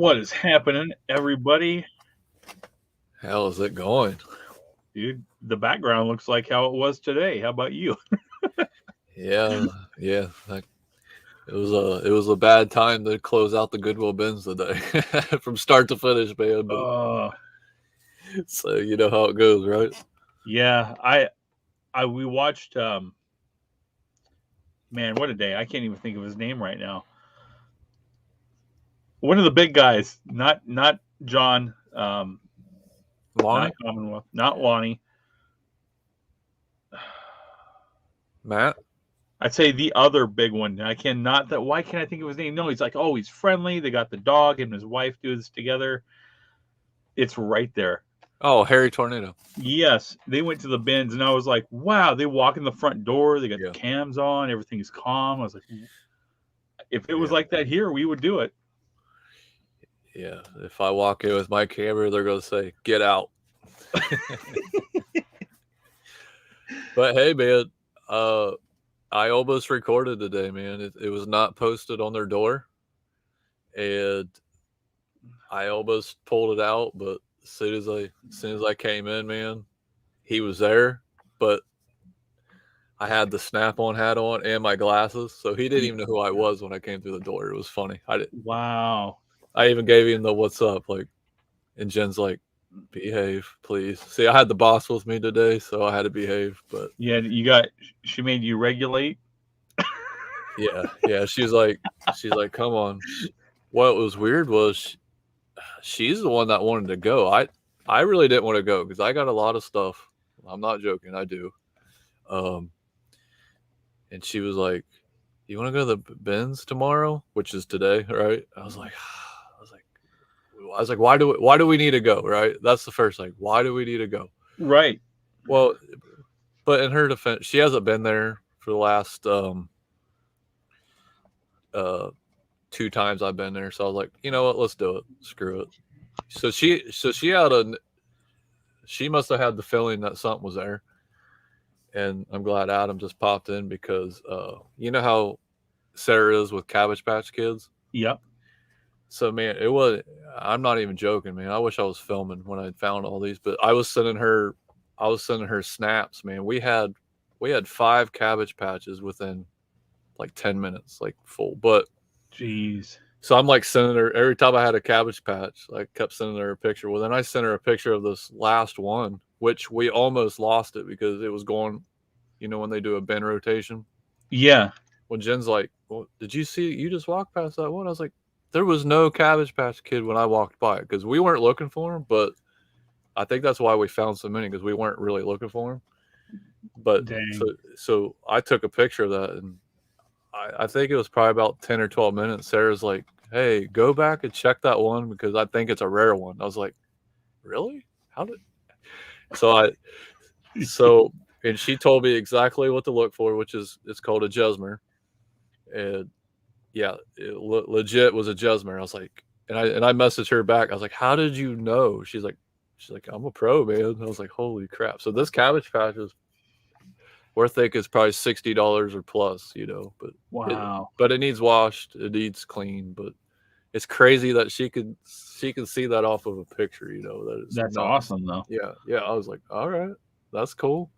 What is happening, everybody? How is it going? Dude, the background looks like how it was today. How about you? Yeah. It was a bad time to close out the Goodwill bins today, from start to finish, man. But Uh, so you know how it goes, right? yeah, we watched man, what a day. I can't even think of his name right now. One of the big guys, not John, not Lonnie, Commonwealth, not Lonnie. Matt. I'd say the other big one. I cannot that why can't I think of his name? No, he's like, oh, he's friendly. They got the dog, him and his wife do this together. It's right there. Oh, Harry Tornado. Yes, they went to the bins, and I was like, "Wow!" They walk in the front door. They got Yeah. the cams on. Everything's calm. I was like, "If it was Yeah. like that here, we would do it." Yeah. If I walk in with my camera, they're gonna say, "Get out." But hey, man, I almost recorded today, man. It was not posted on their door, and I almost pulled it out, but as soon as I came in, man, he was there, but I had the snap-on hat on and my glasses, so he didn't even know who I was when I came through the door. It was funny. Wow. I even gave him the "What's up?" and Jen's like, "Behave, please." See, I had the boss with me today, so I had to behave. But Yeah, she made you regulate. yeah, she's like, "Come on." What was weird was she's the one that wanted to go. I really didn't want to go because I got a lot of stuff. I'm not joking. I do. Um, and she was like, "You want to go to the bins tomorrow?" Which is today, right? I was like, why do we need to go? Right? That's the first thing. Why do we need to go? Right. Well, but in her defense, she hasn't been there for the last uh 2 times I've been there. So I was like, you know what? Let's do it. Screw it. So she must have had the feeling that something was there. And I'm glad Adam just popped in because you know how Sarah is with Cabbage Patch Kids? Yep. So man, I'm not even joking, man. I wish I was filming when I found all these, but I was sending her snaps, man. We had 5 Cabbage Patches within like 10 minutes, like full. But Jeez. so I'm like sending her every time I had a Cabbage Patch, I kept sending her a picture. Well, then I sent her a picture of this last one, which we almost lost it because it was going, when they do a bin rotation. Yeah. When Jen's like, "Well, did you see? You just walked past that one." I was like, "There was no Cabbage Patch Kid when I walked by it because we weren't looking for him." But I think that's why we found so many because we weren't really looking for him. But Dang. so I took a picture of that, and I think it was probably about 10 or 12 minutes. Sarah's like, "Hey, go back and check that one because I think it's a rare one." I was like, "Really? How did?" So and she told me exactly what to look for, which is it's called a Jesmer, and yeah, it legit was a Jesmer. I was like, and I messaged her back. I was like, "How did you know?" She's like, "I'm a pro, man." I was like, "Holy crap!" So this Cabbage Patch is, we're thinking it's probably $60 or plus, but Wow. it needs washed, it needs clean, but it's crazy that she can see that off of a picture, that is That's nuts. awesome, though. Yeah. I was like, all right, that's cool.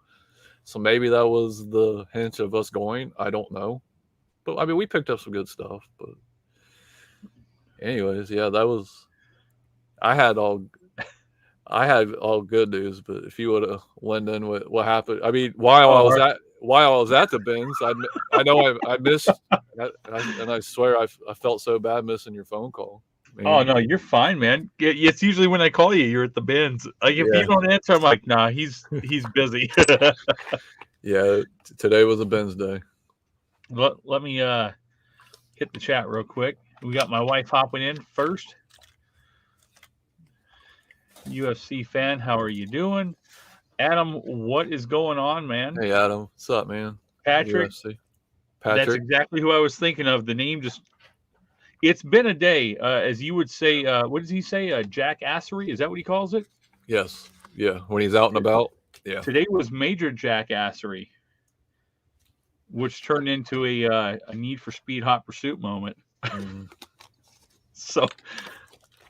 So maybe that was the hint of us going. I don't know, but I mean, we picked up some good stuff. But anyways, yeah, that was. I had all good news, but if you would have lent in with what happened, I mean, while I was at the bins, I know I missed, and I swear I felt so bad missing your phone call. Man. Oh no, you're fine, man. It's usually when I call you, you're at the bins. Like if you don't answer, I'm like, nah, he's busy. Yeah, today was a bins day. Let me hit the chat real quick. We got my wife hopping in first. UFC fan, how are you doing? Adam, what is going on, man? Hey Adam, what's up, man? Patrick. UFC. That's exactly who I was thinking of. The name just. It's been a day, as you would say. What does he say? Jackassery? Is that what he calls it? Yes. Yeah. When he's out and about. Yeah. Today was major jackassery, which turned into a Need for Speed Hot Pursuit moment. Mm-hmm. So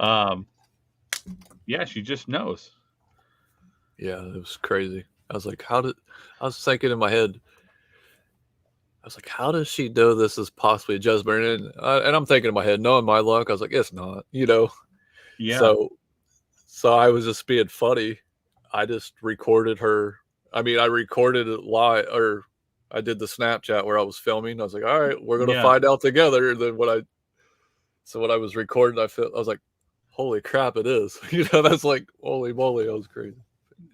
Um, yeah, she just knows. Yeah, it was crazy. I was like, I was thinking in my head, I was like, how does she know this is possibly Jezebel? And I'm thinking in my head, knowing my luck, I was like, it's not, Yeah. So I was just being funny. I just recorded her. I mean, I recorded it live, or I did the Snapchat where I was filming. I was like, all right, we're going to Yeah. find out together. And then when I was recording, I was like, holy crap, it is. That's like, holy moly, that was crazy.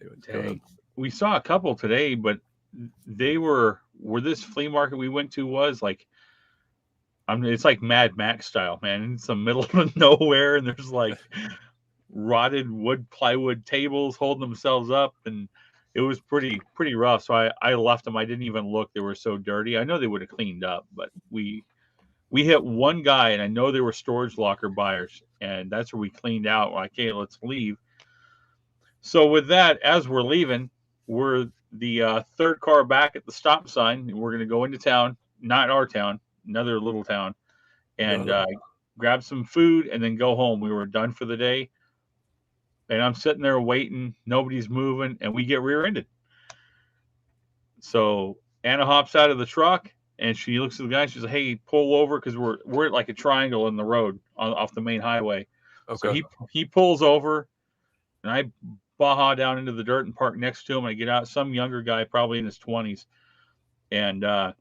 Anyway, go ahead. Dang. We saw a couple today, but they were this flea market we went to was like, it's like Mad Max style, man. It's the middle of nowhere, and there's like rotted plywood tables holding themselves up, and it was pretty rough. So I left them. I didn't even look. They were so dirty. I know they would have cleaned up, but we hit one guy, and I know they were storage locker buyers, and that's where we cleaned out. We're like, okay, let's leave. So with that, as we're leaving, we're the third car back at the stop sign. We're going to go into town, not our town, another little town, and grab some food and then go home. We were done for the day. And I'm sitting there waiting. Nobody's moving, and we get rear-ended. So Anna hops out of the truck, and she looks at the guy. She's like, "Hey, pull over," because we're at like a triangle in the road off the main highway. Okay. So he pulls over, and I baja down into the dirt and park next to him. I get out, some younger guy, probably in his 20s, and I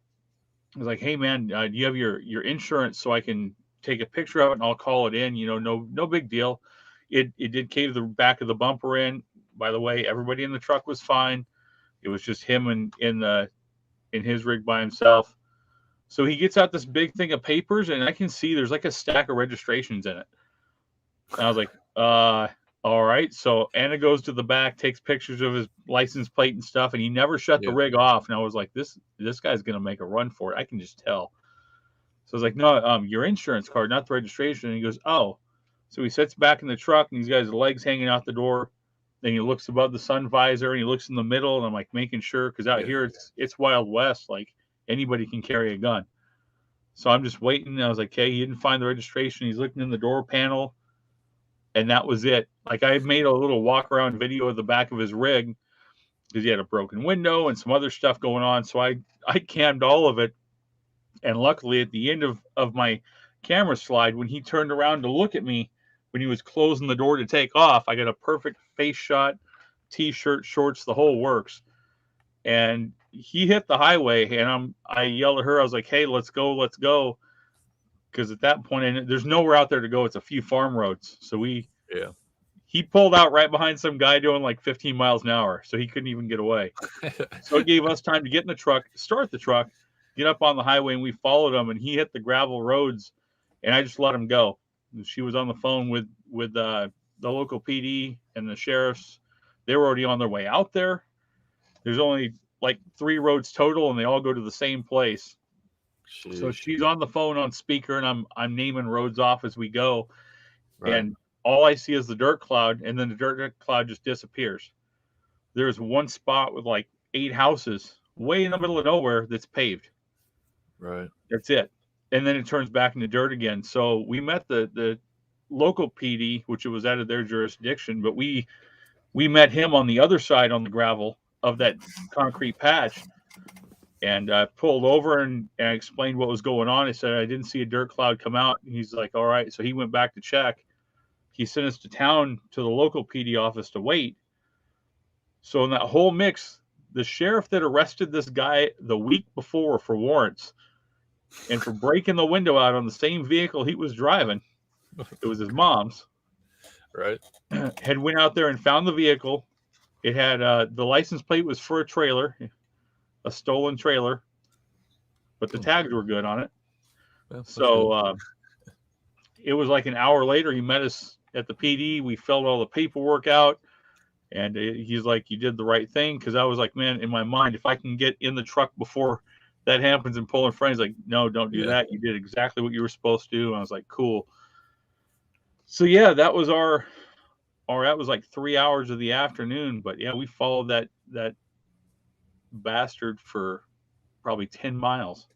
was like, "Hey, man, do you have your insurance so I can take a picture of it and I'll call it in? No big deal." It did cave the back of the bumper in. By the way, everybody in the truck was fine. It was just him in his rig by himself. So he gets out this big thing of papers, and I can see there's like a stack of registrations in it. And I was like, all right. So Anna goes to the back, takes pictures of his license plate and stuff, and he never shut the rig off. And I was like, this guy's gonna make a run for it. I can just tell. So I was like, no, your insurance card, not the registration. And he goes, oh. So he sits back in the truck, and he's got his legs hanging out the door. Then he looks above the sun visor, and he looks in the middle, and I'm like making sure, because out here it's Wild West, like anybody can carry a gun. So I'm just waiting. And I was like, okay, he didn't find the registration. He's looking in the door panel, and that was it. Like I made a little walk around video of the back of his rig because he had a broken window and some other stuff going on. So I cammed all of it, and luckily at the end of my camera slide, when he turned around to look at me, when he was closing the door to take off, I got a perfect face shot, t-shirt, shorts, the whole works. And he hit the highway, and I yelled at her. I was like, hey, let's go. Because at that point, there's nowhere out there to go. It's a few farm roads. So he pulled out right behind some guy doing like 15 miles an hour. So he couldn't even get away. So it gave us time to get in the truck, start the truck, get up on the highway, and we followed him, and he hit the gravel roads, and I just let him go. She was on the phone with the local PD and the sheriffs. They were already on their way out there. There's only like 3 roads total, and they all go to the same place. Jeez. So she's on the phone on speaker, and I'm naming roads off as we go. Right. And all I see is the dirt cloud, and then the dirt cloud just disappears. There's one spot with like 8 houses way in the middle of nowhere that's paved. Right. That's it. And then it turns back into dirt again. So we met the local PD, which was out of their jurisdiction, but we met him on the other side on the gravel of that concrete patch, and pulled over and explained what was going on. I said, I didn't see a dirt cloud come out. And he's like, all right. So he went back to check. He sent us to town to the local PD office to wait. So in that whole mix, the sheriff that arrested this guy the week before for warrants and for breaking the window out on the same vehicle he was driving, it was his mom's, right, had went out there and found the vehicle. It had the license plate was for a trailer, a stolen trailer, but the tags were good on it. So it was like an hour later, he met us at the PD. We filled all the paperwork out, and he's like, you did the right thing. Because I was like, man, in my mind, if I can get in the truck before that happens and pull in front, he's like, no, don't do that. You did exactly what you were supposed to do. And I was like, cool. So yeah, that was that was like 3 hours of the afternoon. But yeah, we followed that bastard for probably 10 miles.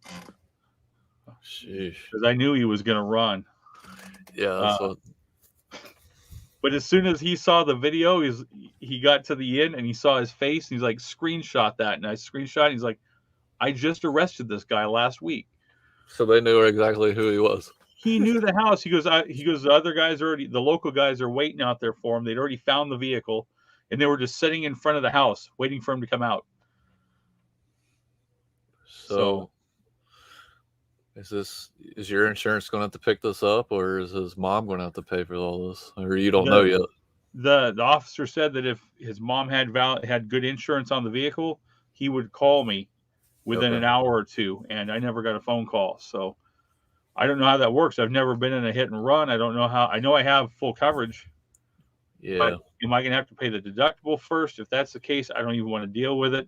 Sheesh. Because I knew he was going to run. Yeah. But as soon as he saw the video, he got to the end and he saw his face and he's like, screenshot that. And I screenshot and he's like, I just arrested this guy last week. So they knew exactly who he was. He knew the house. He goes, the other guys the local guys are waiting out there for him. They'd already found the vehicle and they were just sitting in front of the house waiting for him to come out. So is your insurance going to have to pick this up, or is his mom going to have to pay for all this, or you don't know yet? The officer said that if his mom had good insurance on the vehicle, he would call me within an hour or two, and I never got a phone call. So I don't know how that works. I've never been in a hit and run. I don't know how. I know I have full coverage. Yeah. But am I going to have to pay the deductible first? If that's the case, I don't even want to deal with it.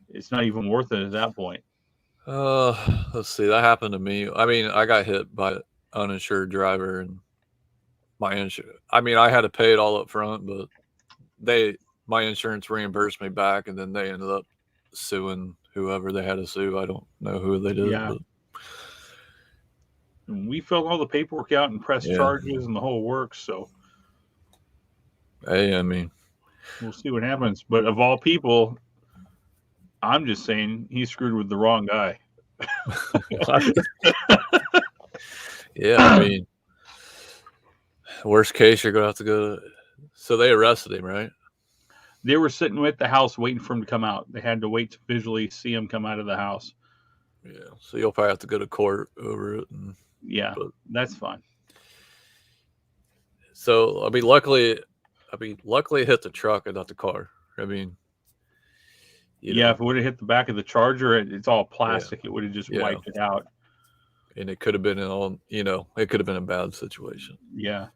It's not even worth it at that point. Let's see. That happened to me. I mean, I got hit by an uninsured driver, and my insurance. I mean, I had to pay it all up front, but my insurance reimbursed me back, and then they ended up suing whoever they had to sue. I don't know who they did. Yeah. But we filled all the paperwork out and pressed charges and the whole works. So, hey, I mean, we'll see what happens. But of all people, I'm just saying he screwed with the wrong guy. Yeah, I mean, worst case, you're going to have to go. So they arrested him, right? They were sitting at the house waiting for him to come out. They had to wait to visually see him come out of the house. Yeah, so you'll probably have to go to court over it. But that's fine. So, I mean, luckily it hit the truck and not the car. I mean, if it would have hit the back of the Charger, it's all plastic. It would have just wiped it out. And it could have been it could have been a bad situation. Yeah.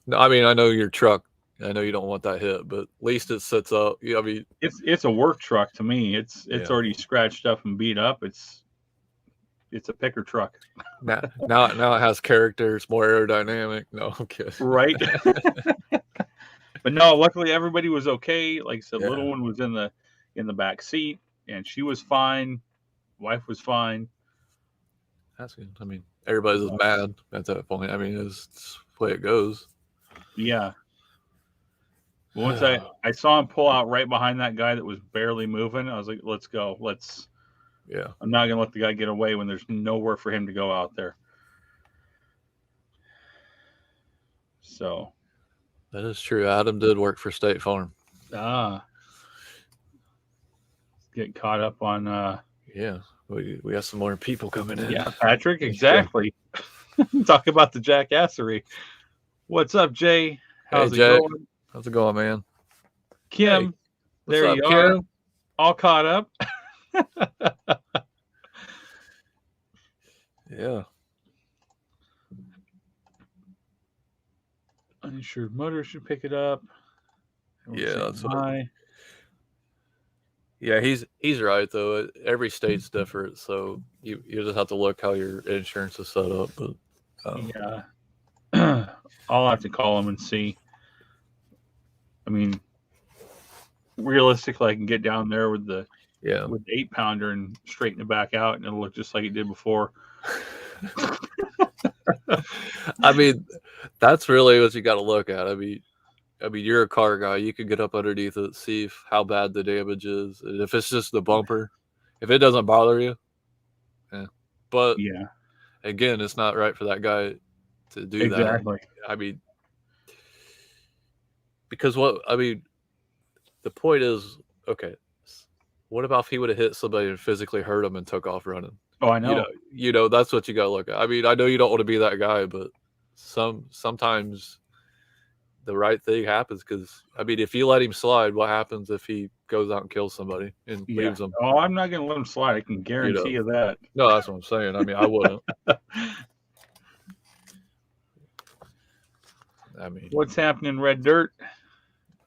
No, I mean, I know your truck. I know you don't want that hit, but at least it sits up. I mean, it's a work truck to me. It's already scratched up and beat up. It's a picker truck. Now it has character. It's more aerodynamic. No, I'm kidding. Right. But no, luckily everybody was okay. Like I said, little one was in the back seat, and she was fine. Wife was fine. That's good. I mean, everybody's just mad at that point. I mean, it's the way it goes. Yeah. Once I saw him pull out right behind that guy that was barely moving, I was like, let's go. I'm not going to let the guy get away when there's nowhere for him to go out there. So. That is true. Adam did work for State Farm. Get caught up on. We got some more people coming in. Yeah, Patrick, exactly. Talk about the jackassery. What's up, Jay? How's it going? How's it going, man? Kim, there you are. All caught up. Yeah. Uninsured motorist should pick it up. Yeah, that's right. Yeah, he's right though. Every state's different, so you just have to look how your insurance is set up. But I'll have to call him and see. I mean, realistically, I can get down there with the 8-pounder and straighten it back out, and it'll look just like it did before. I mean, that's really what you got to look at. I mean, you're a car guy. You can get up underneath it, see how bad the damage is. And if it's just the bumper, if it doesn't bother you, But again, it's not right for that guy to do exactly. that. I mean, because the point is, okay, what about if he would have hit somebody and physically hurt him and took off running? Oh, I know. You know, that's what you got to look at. I mean, I know you don't want to be that guy, but sometimes the right thing happens because, I mean, if you let him slide, what happens if he goes out and kills somebody and leaves them? Oh, I'm not going to let him slide. I can guarantee you that. No, that's what I'm saying. I mean, I wouldn't. I mean, what's happening, Red Dirt?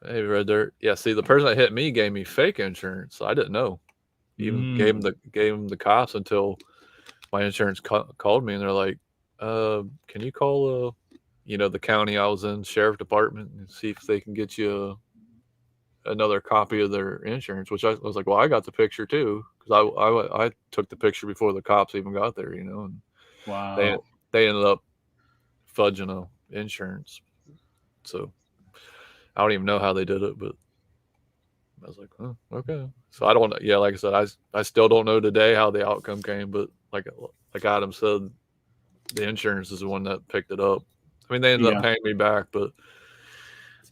Hey, Red Dirt. Yeah, see, the person that hit me gave me fake insurance. So I didn't know. Even gave him the cops until my insurance called me, and they're like, "Can you call the county I was in, sheriff department, and see if they can get you another copy of their insurance?" Which I was like, "Well, I got the picture too, because I took the picture before the cops even got there, And wow, they ended up fudging insurance. So I don't even know how they did it, but I was like, oh, okay. So I don't know. Yeah, like I said, I still don't know today how the outcome came, but like Adam said, the insurance is the one that picked it up. I mean, they ended up paying me back, but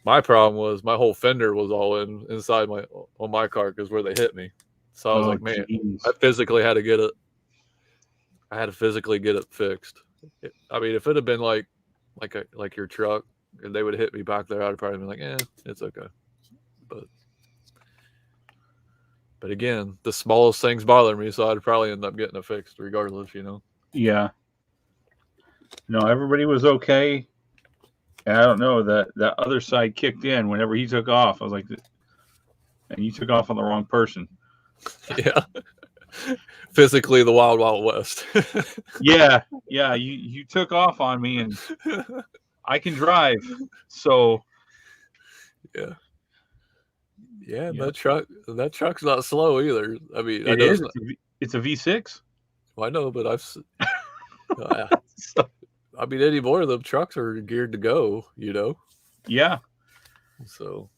my problem was my whole fender was all inside on my car because where they hit me. So I was like, man, I physically had to get it. I had to physically get it fixed. I mean, if it had been like your truck and they would have hit me back there, I'd have probably been like, it's okay. But again, the smallest things bother me, so I'd probably end up getting it fixed regardless, Yeah. No, everybody was okay. And I don't know, that other side kicked in whenever he took off. I was like, and you took off on the wrong person. Yeah. Physically the Wild Wild West. Yeah. You took off on me, and I can drive. So yeah. Yeah, that truck's not slow either. I mean, it is. It's a V6. Well, I know, but I mean, any more of them trucks are geared to go, Yeah. So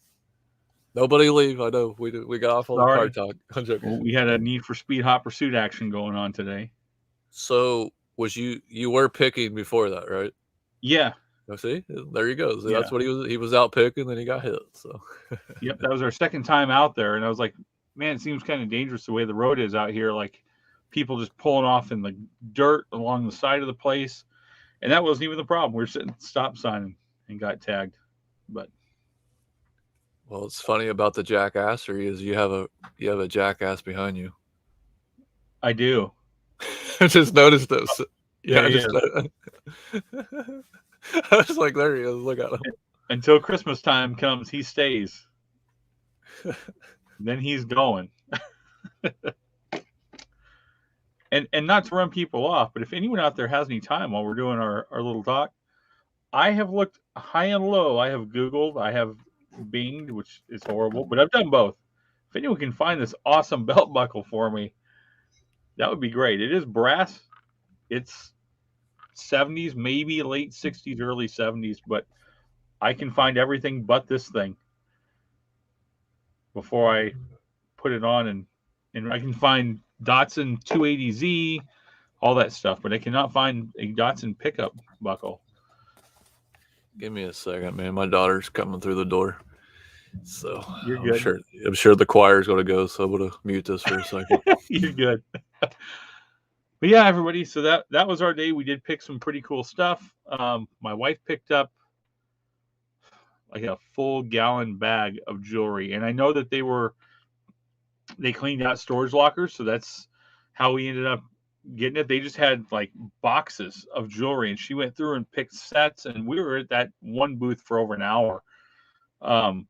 nobody leave. I know we got off on the car talk. Well, we had a Need for Speed Hot Pursuit action going on today. So was you were picking before that, right? Yeah. Oh, see, there you go. See, that's what he was out picking, then he got hit. So yep, that was our second time out there, and I was like, man, it seems kind of dangerous the way the road is out here. Like people just pulling off in the dirt along the side of the place, and that wasn't even the problem. We were sitting at the stop sign and got tagged. But well, it's funny about the jackassery is you have a jackass behind you. I do. I just noticed this. Yeah, I was like, there he is. Look at him. Until Christmas time comes, he stays. Then he's going. and not to run people off, but if anyone out there has any time while we're doing our little talk, I have looked high and low. I have Googled. I have Binged, which is horrible, but I've done both. If anyone can find this awesome belt buckle for me, that would be great. It is brass. It's 70s, maybe late 60s, early 70s, but I can find everything but this thing before I put it on, and I can find Datsun 280Z, all that stuff, but I cannot find a Datsun pickup buckle. Give me a second, man. My daughter's coming through the door, so you're good. I'm sure the choir's going to go, so I'm going to mute this for a second. You're good. But yeah, everybody, so that was our day. We did pick some pretty cool stuff. My wife picked up like a full gallon bag of jewelry, and I know that they cleaned out storage lockers, so that's how we ended up getting it. They just had like boxes of jewelry, and she went through and picked sets, and we were at that one booth for over an hour. Found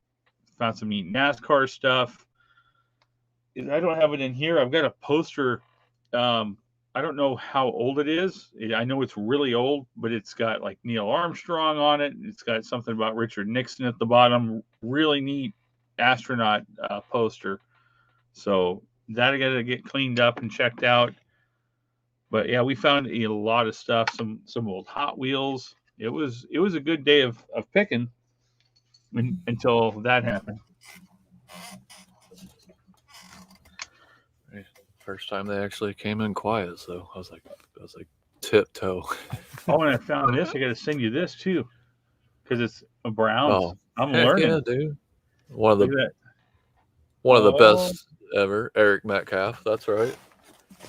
some neat NASCAR stuff. I don't have it in here. I've got a poster. I don't know how old it is. I know it's really old, but it's got like Neil Armstrong on it. It's got something about Richard Nixon at the bottom. Really neat astronaut poster. So that I got to get cleaned up and checked out. But yeah, we found a lot of stuff. Some old Hot Wheels. It was a good day of picking until that happened. First time they actually came in quiet, so I was like tiptoe. Oh, and I found this. I got to send you this too, because it's a brown. Oh, I'm learning, yeah, dude. One of the best ever, Eric Metcalf. That's right.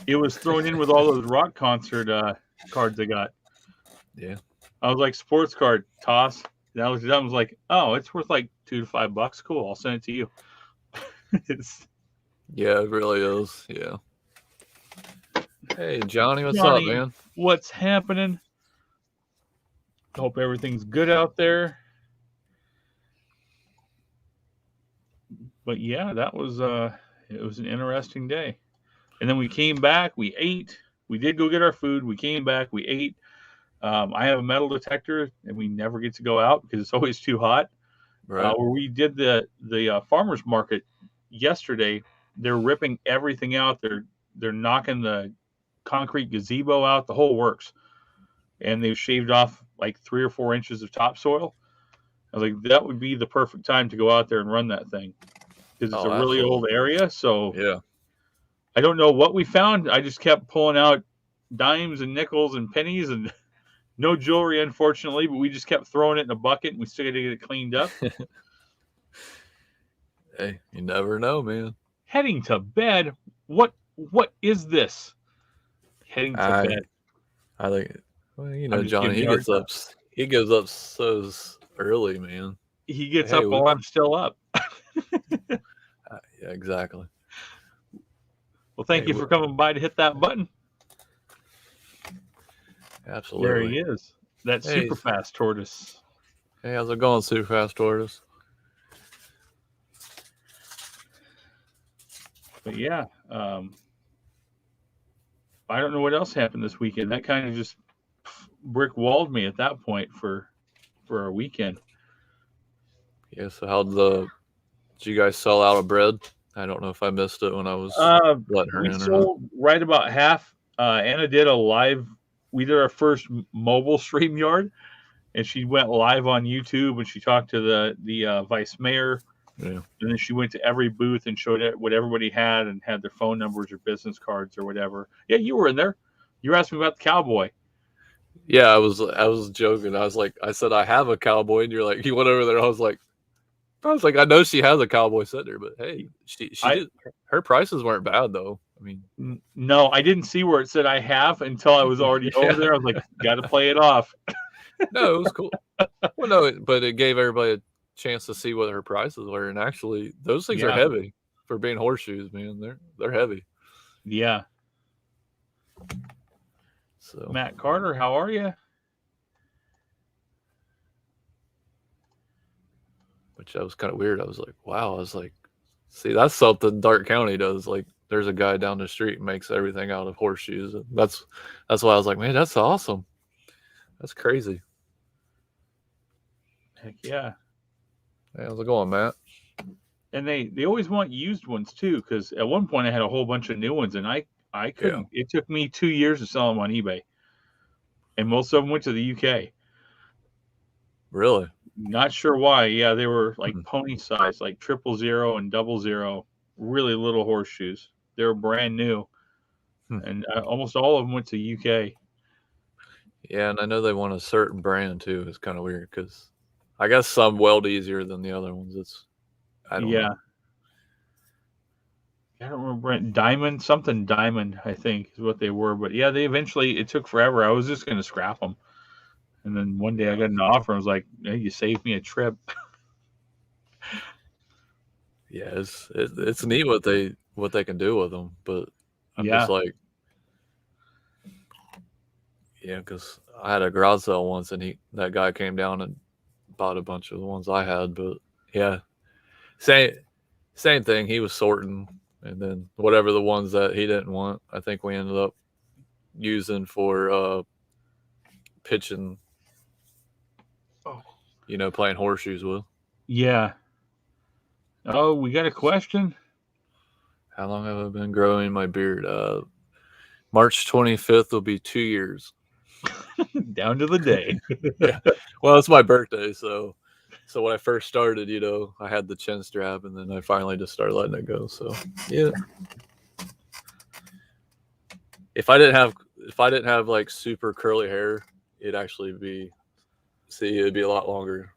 It was thrown in with all those rock concert cards I got. Yeah. I was like, sports card toss. And I was like, oh, it's worth like $2 to $5. Cool, I'll send it to you. Yeah, it really is. Yeah. Hey, Johnny, what's up, man? What's happening? Hope everything's good out there. But yeah, that was it was an interesting day. And then we came back, we ate. We did go get our food. We came back, we ate. I have a metal detector, and we never get to go out because it's always too hot. Right. Where we did the farmers market yesterday, they're ripping everything out. They're knocking the concrete gazebo out, the whole works. and they've shaved off like 3 or 4 inches of topsoil. I was like, that would be the perfect time to go out there and run that thing, because it's a really old area. So Yeah. I don't know what we found. I just kept pulling out dimes and nickels and pennies, and no jewelry, unfortunately, but we just kept throwing it in a bucket, and we still had to get it cleaned up. Hey, you never know, man. Heading to bed. What is this? Heading to bed. I think, well, you know, Johnny, He goes up so early, man. He gets up while I'm still up. Yeah, exactly. Well, thank you for coming by to hit that button. Absolutely. There he is. That super fast tortoise. Hey, how's it going, super fast tortoise? But yeah, I don't know what else happened this weekend. That kind of just brick walled me at that point for our weekend. Yeah. So did you guys sell out of bread? I don't know if I missed it when I was letting her in. We sold right about half. Anna did a live. We did our first mobile StreamYard, and she went live on YouTube, and she talked to the vice mayor. Yeah. And then she went to every booth and showed what everybody had and had their phone numbers or business cards or whatever. Yeah, you were in there. You were asking me about the cowboy. Yeah, I was joking. I said I have a cowboy, and you're like, you went over there. I was like, I know she has a cowboy sitting there, but hey, her prices weren't bad though. I mean, no, I didn't see where it said I have until I was already over there. I was like, got to play it off. No, it was cool. Well, no, but it gave everybody a chance to see what her prices were, and actually, those things are heavy for being horseshoes, man. They're heavy. Yeah. So, Matt Carter, how are you? Which that was kind of weird. I was like, wow. I was like, see, that's something Darke County does. Like, there's a guy down the street and makes everything out of horseshoes. And that's why I was like, man, that's awesome. That's crazy. Heck yeah. Hey, how's it going, Matt? And they always want used ones too, because at one point I had a whole bunch of new ones, and I couldn't. Yeah. It took me 2 years to sell them on eBay, and most of them went to the UK. Really? Not sure why. Yeah, they were like pony size, like 000 and 00, really little horseshoes. They were brand new, and almost all of them went to UK. Yeah, and I know they want a certain brand too. It's kind of weird because I guess some weld easier than the other ones. I don't know. I don't remember brand. Diamond, I think is what they were. But yeah, it took forever. I was just going to scrap them. And then one day I got an offer. I was like, hey, you saved me a trip. Yeah, it's neat what they can do with them, but I'm just like, yeah, because I had a garage sale once, and that guy came down and bought a bunch of the ones I had, but yeah, same thing. He was sorting, and then whatever the ones that he didn't want, I think we ended up using for pitching. Playing horseshoes with. Yeah. Oh, we got a question. How long have I been growing my beard? March 25th will be 2 years. Down to the day. Yeah. Well, it's my birthday, so when I first started, I had the chin strap, and then I finally just started letting it go. So yeah. If I didn't have like super curly hair, it'd actually be. See, it'd be a lot longer.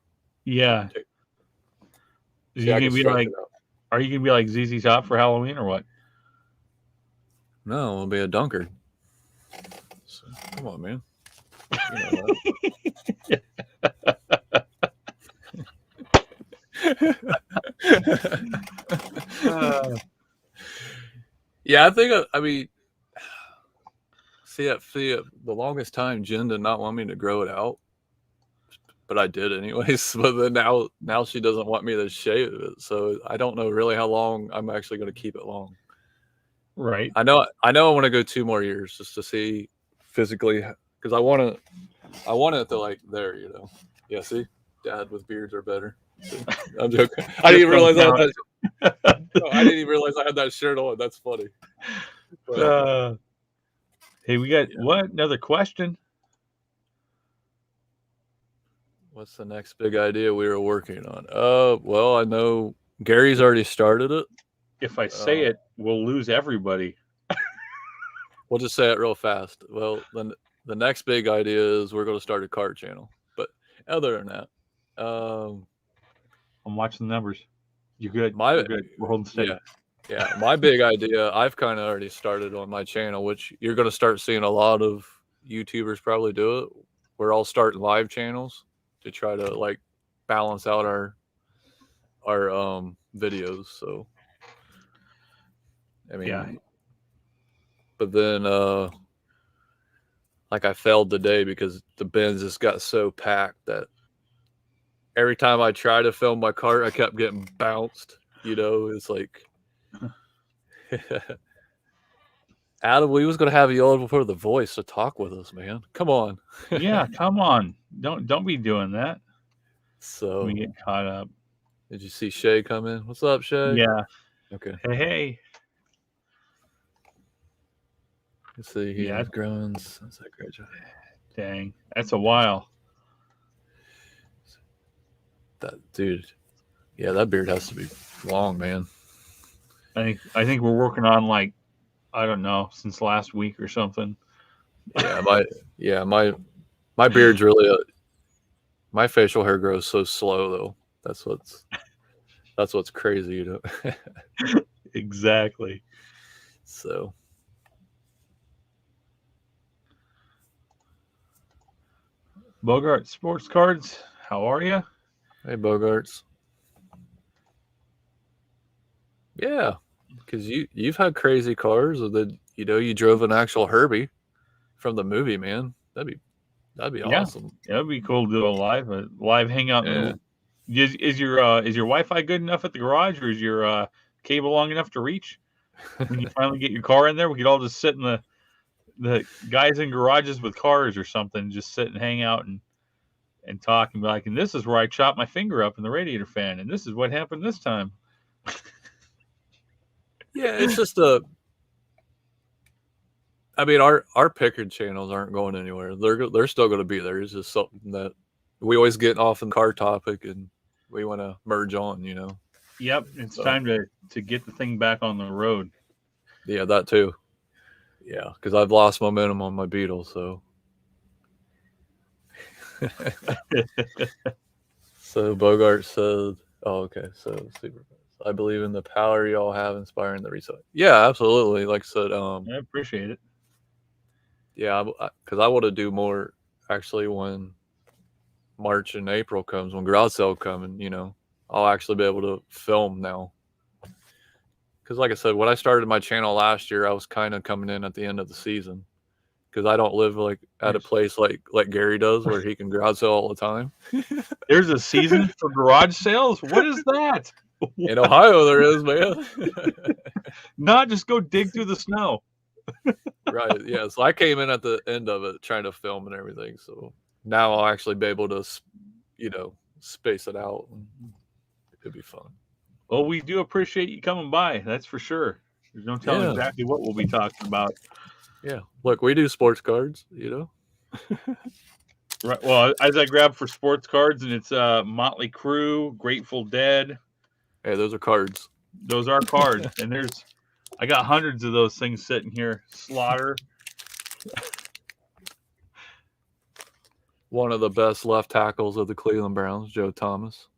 Yeah. Are you gonna be like ZZ Top for Halloween or what? No, I'll be a dunker. So, come on, man. Yeah, I think. I mean, see, the longest time, Jen did not want me to grow it out. But I did anyways. But then now she doesn't want me to shave it, so I don't know really how long I'm actually going to keep it long. Right. I know. I want to go 2 more years just to see physically, because I want it to like there. Yeah. See, dad with beards are better. I'm joking. I didn't even realize I had that shirt on. That's funny. But, hey, we got what? Another question? What's the next big idea we were working on? Well, I know Gary's already started it. If I say it, we'll lose everybody. We'll just say it real fast. Well, then the next big idea is we're going to start a card channel. But other than that, I'm watching the numbers. You're good. We're good. We're holding steady. Yeah. My big idea, I've kind of already started on my channel, which you're going to start seeing a lot of YouTubers probably do it. We're all starting live channels to try to like balance out our videos. So, I mean, yeah. But then, like I failed today because the bins just got so packed that every time I tried to film my cart, I kept getting bounced. You know, it's like, Adam, we was gonna have you on before the voice to talk with us, man. Come on. Yeah, come on. Don't be doing that. So we get caught up. Did you see Shay come in? What's up, Shay? Yeah. Okay. Hey. Let's see. Yeah. Growing. That's a great job. Dang, that's a while. That dude. Yeah, that beard has to be long, man. I think we're working on like, I don't know, since last week or something. Yeah, my beard's really my facial hair grows so slow though. That's what's crazy, you know. Exactly. So Bogart Sports Cards, how are you? Hey, Bogarts. Yeah, because you've had crazy cars that you drove an actual Herbie from the movie, man. That'd be awesome. Yeah, that'd be cool to do a live hangout. Yeah. Is your Wi-Fi good enough at the garage, or is your cable long enough to reach? When you finally get your car in there, we could all just sit in the guys in garages with cars or something, just sit and hang out and talk and be like, and this is where I chopped my finger up in the radiator fan, and this is what happened this time. Yeah, it's just I mean, our Pickin channels aren't going anywhere. They're still going to be there. It's just something that we always get off in the car topic, and we want to merge on. You know. Yep, it's time to get the thing back on the road. Yeah, that too. Yeah, because I've lost momentum on my Beetle, so. So Bogart said, "Oh, okay." So super. I believe in the power y'all have inspiring the reseller. Yeah, absolutely. Like I said, I appreciate it. Yeah, because I want to do more actually when March and April comes, when garage sale coming. You know, I'll actually be able to film now. Because like I said, when I started my channel last year, I was kind of coming in at the end of the season. Because I don't live like at a place like Gary does where he can garage sale all the time. There's a season for garage sales? What is that? In Ohio, there is, man. Not just go dig through the snow. Right. Yeah. So I came in at the end of it trying to film and everything. So now I'll actually be able to, space it out. It'd be fun. Well, we do appreciate you coming by. That's for sure. There's no telling exactly what we'll be talking about. Yeah. Look, we do sports cards, you know. Right. Well, as I grab for sports cards, and it's Motley Crue, Grateful Dead. Hey, those are cards. Those are cards. And I got hundreds of those things sitting here. Slaughter. One of the best left tackles of the Cleveland Browns, Joe Thomas.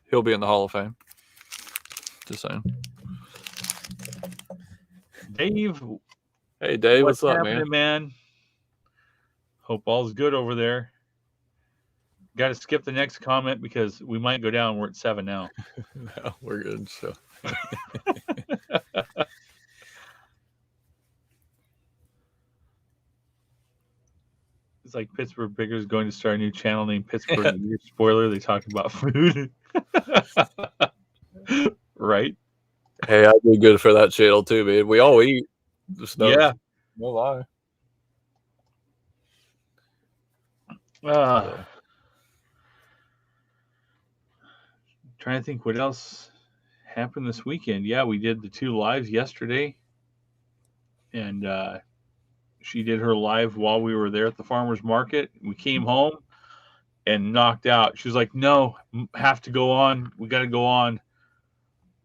He'll be in the Hall of Fame. Just saying. Dave. Hey, Dave, what's up, man? Hope all's good over there. Got to skip the next comment because we might go down. We're at 7 now. No, we're good. So. It's like Pittsburgh Bigger is going to start a new channel named Pittsburgh. Spoiler, they talk about food. Right? Hey, I'd be good for that channel too, man. We all eat. Just no lie. Trying to think what else happened this weekend. Yeah, we did the 2 lives yesterday. And she did her live while we were there at the farmer's market. We came home. and knocked out. She was like, "No, have to go on. We got to go on."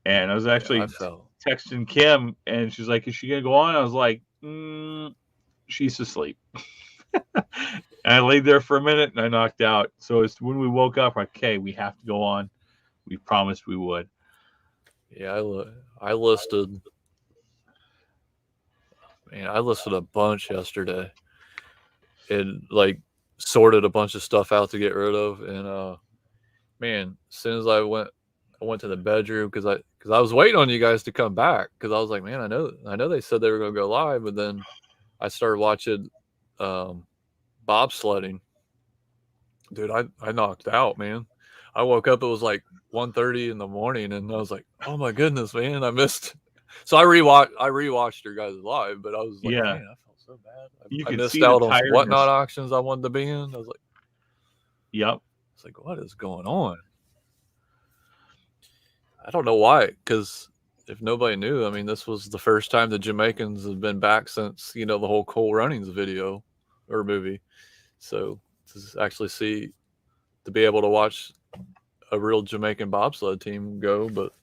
And I was actually I fell. texting Kim, and she's like, "Is she gonna go on?" I was like, "She's asleep." And I laid there for a minute, and I knocked out. So it's when we woke up, like, "Okay, we have to go on. We promised we would." Yeah, I listed. Man, I listed a bunch yesterday, and like sorted a bunch of stuff out to get rid of. And man, as soon as I went to the bedroom because I was waiting on you guys to come back because I was like, man, I know they said they were gonna go live, but then I started watching bobsledding. Dude, I knocked out, man. I woke up, it was like 1:30 in the morning, and I was like, oh my goodness, man, I missed. So I rewatched your guys live, but I was like, Yeah, man, I felt so bad. you I could missed see the out on some tiredness. whatnot auctions I wanted to be in. I was like, Yep. it's like, what is going on? I don't know why, because if nobody knew, I mean, this was the first time the Jamaicans have been back since, the whole Cool Runnings video or movie. So to actually to be able to watch a real Jamaican bobsled team go, but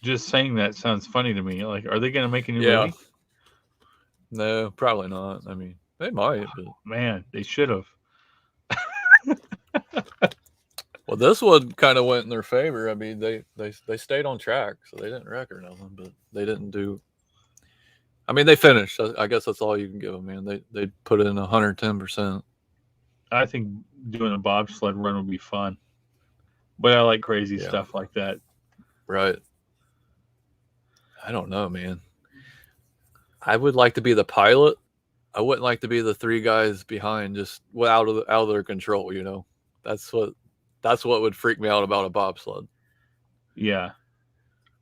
Just saying that sounds funny to me. Like, are they going to make a new movie? No, probably not. I mean, they might, but Man, they should have. well, this one kind of went in their favor. I mean, they stayed on track, so they didn't wreck or nothing, but they didn't do. I mean, they finished. I guess that's all you can give them, man. They put in 110%. I think doing a bobsled run would be fun, but I like crazy stuff like that. Right. I don't know, man. I would like to be the pilot. I wouldn't like to be the three guys behind, just out of their control. That's what would freak me out about a bobsled. Yeah.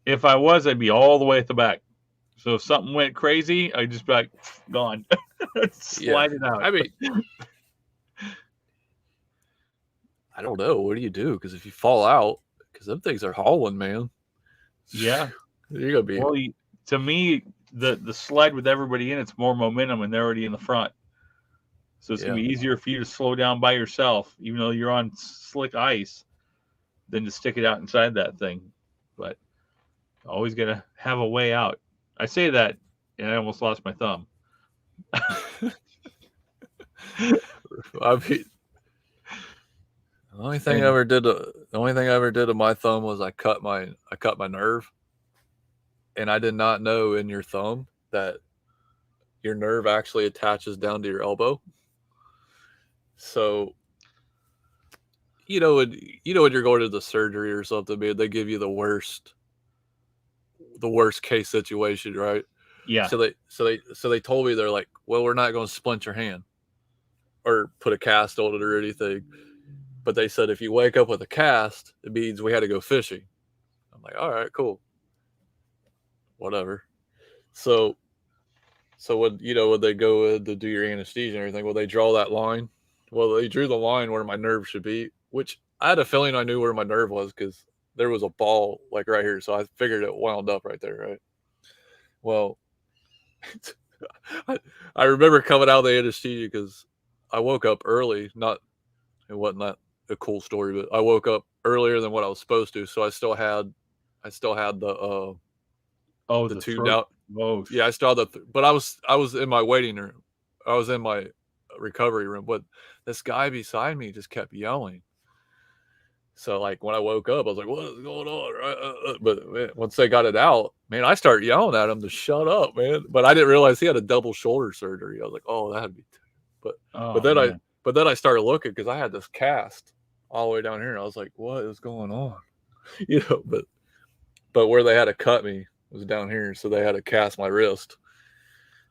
If I was, I'd be all the way at the back. So if something went crazy, I'd just be like, gone. Slide it out. I mean, I don't know. What do you do? Because if you fall out, because them things are hauling, man. Yeah. You're gonna be. Well, to me, the sled with everybody in it's more momentum, and they're already in the front. So it's gonna be easier for you to slow down by yourself, even though you're on slick ice, than to stick it out inside that thing. But always gotta have a way out. I say that, and I almost lost my thumb. I mean, the only thing I ever did to my thumb was I cut my nerve, and I did not know in your thumb that your nerve actually attaches down to your elbow. So, when you're going to the surgery or something, man, they give you the worst case situation, right? Yeah. So they told me, they're like, well, we're not going to splint your hand or put a cast on it or anything. But they said if you wake up with a cast, it means we had to go fishing. I'm like, all right, cool. Whatever. So when they go in to do your anesthesia and everything, well, they draw that line. Well, they drew the line where my nerve should be, which I had a feeling I knew where my nerve was because there was a ball like right here. So I figured it wound up right there, right? Well, I remember coming out of the anesthesia because I woke up early. It wasn't that a cool story, but I woke up earlier than what I was supposed to. So I still had the the tube out. Oh, yeah, I still had but I was in my waiting room. I was in my recovery room, but this guy beside me just kept yelling. So like when I woke up, I was like, what is going on? Right? But man, once they got it out, man, I started yelling at him to shut up, man. But I didn't realize he had a double shoulder surgery. I was like, oh, that'd be but then I started looking because I had this cast all the way down here, and I was like, what is going on? But where they had to cut me was down here, so they had to cast my wrist.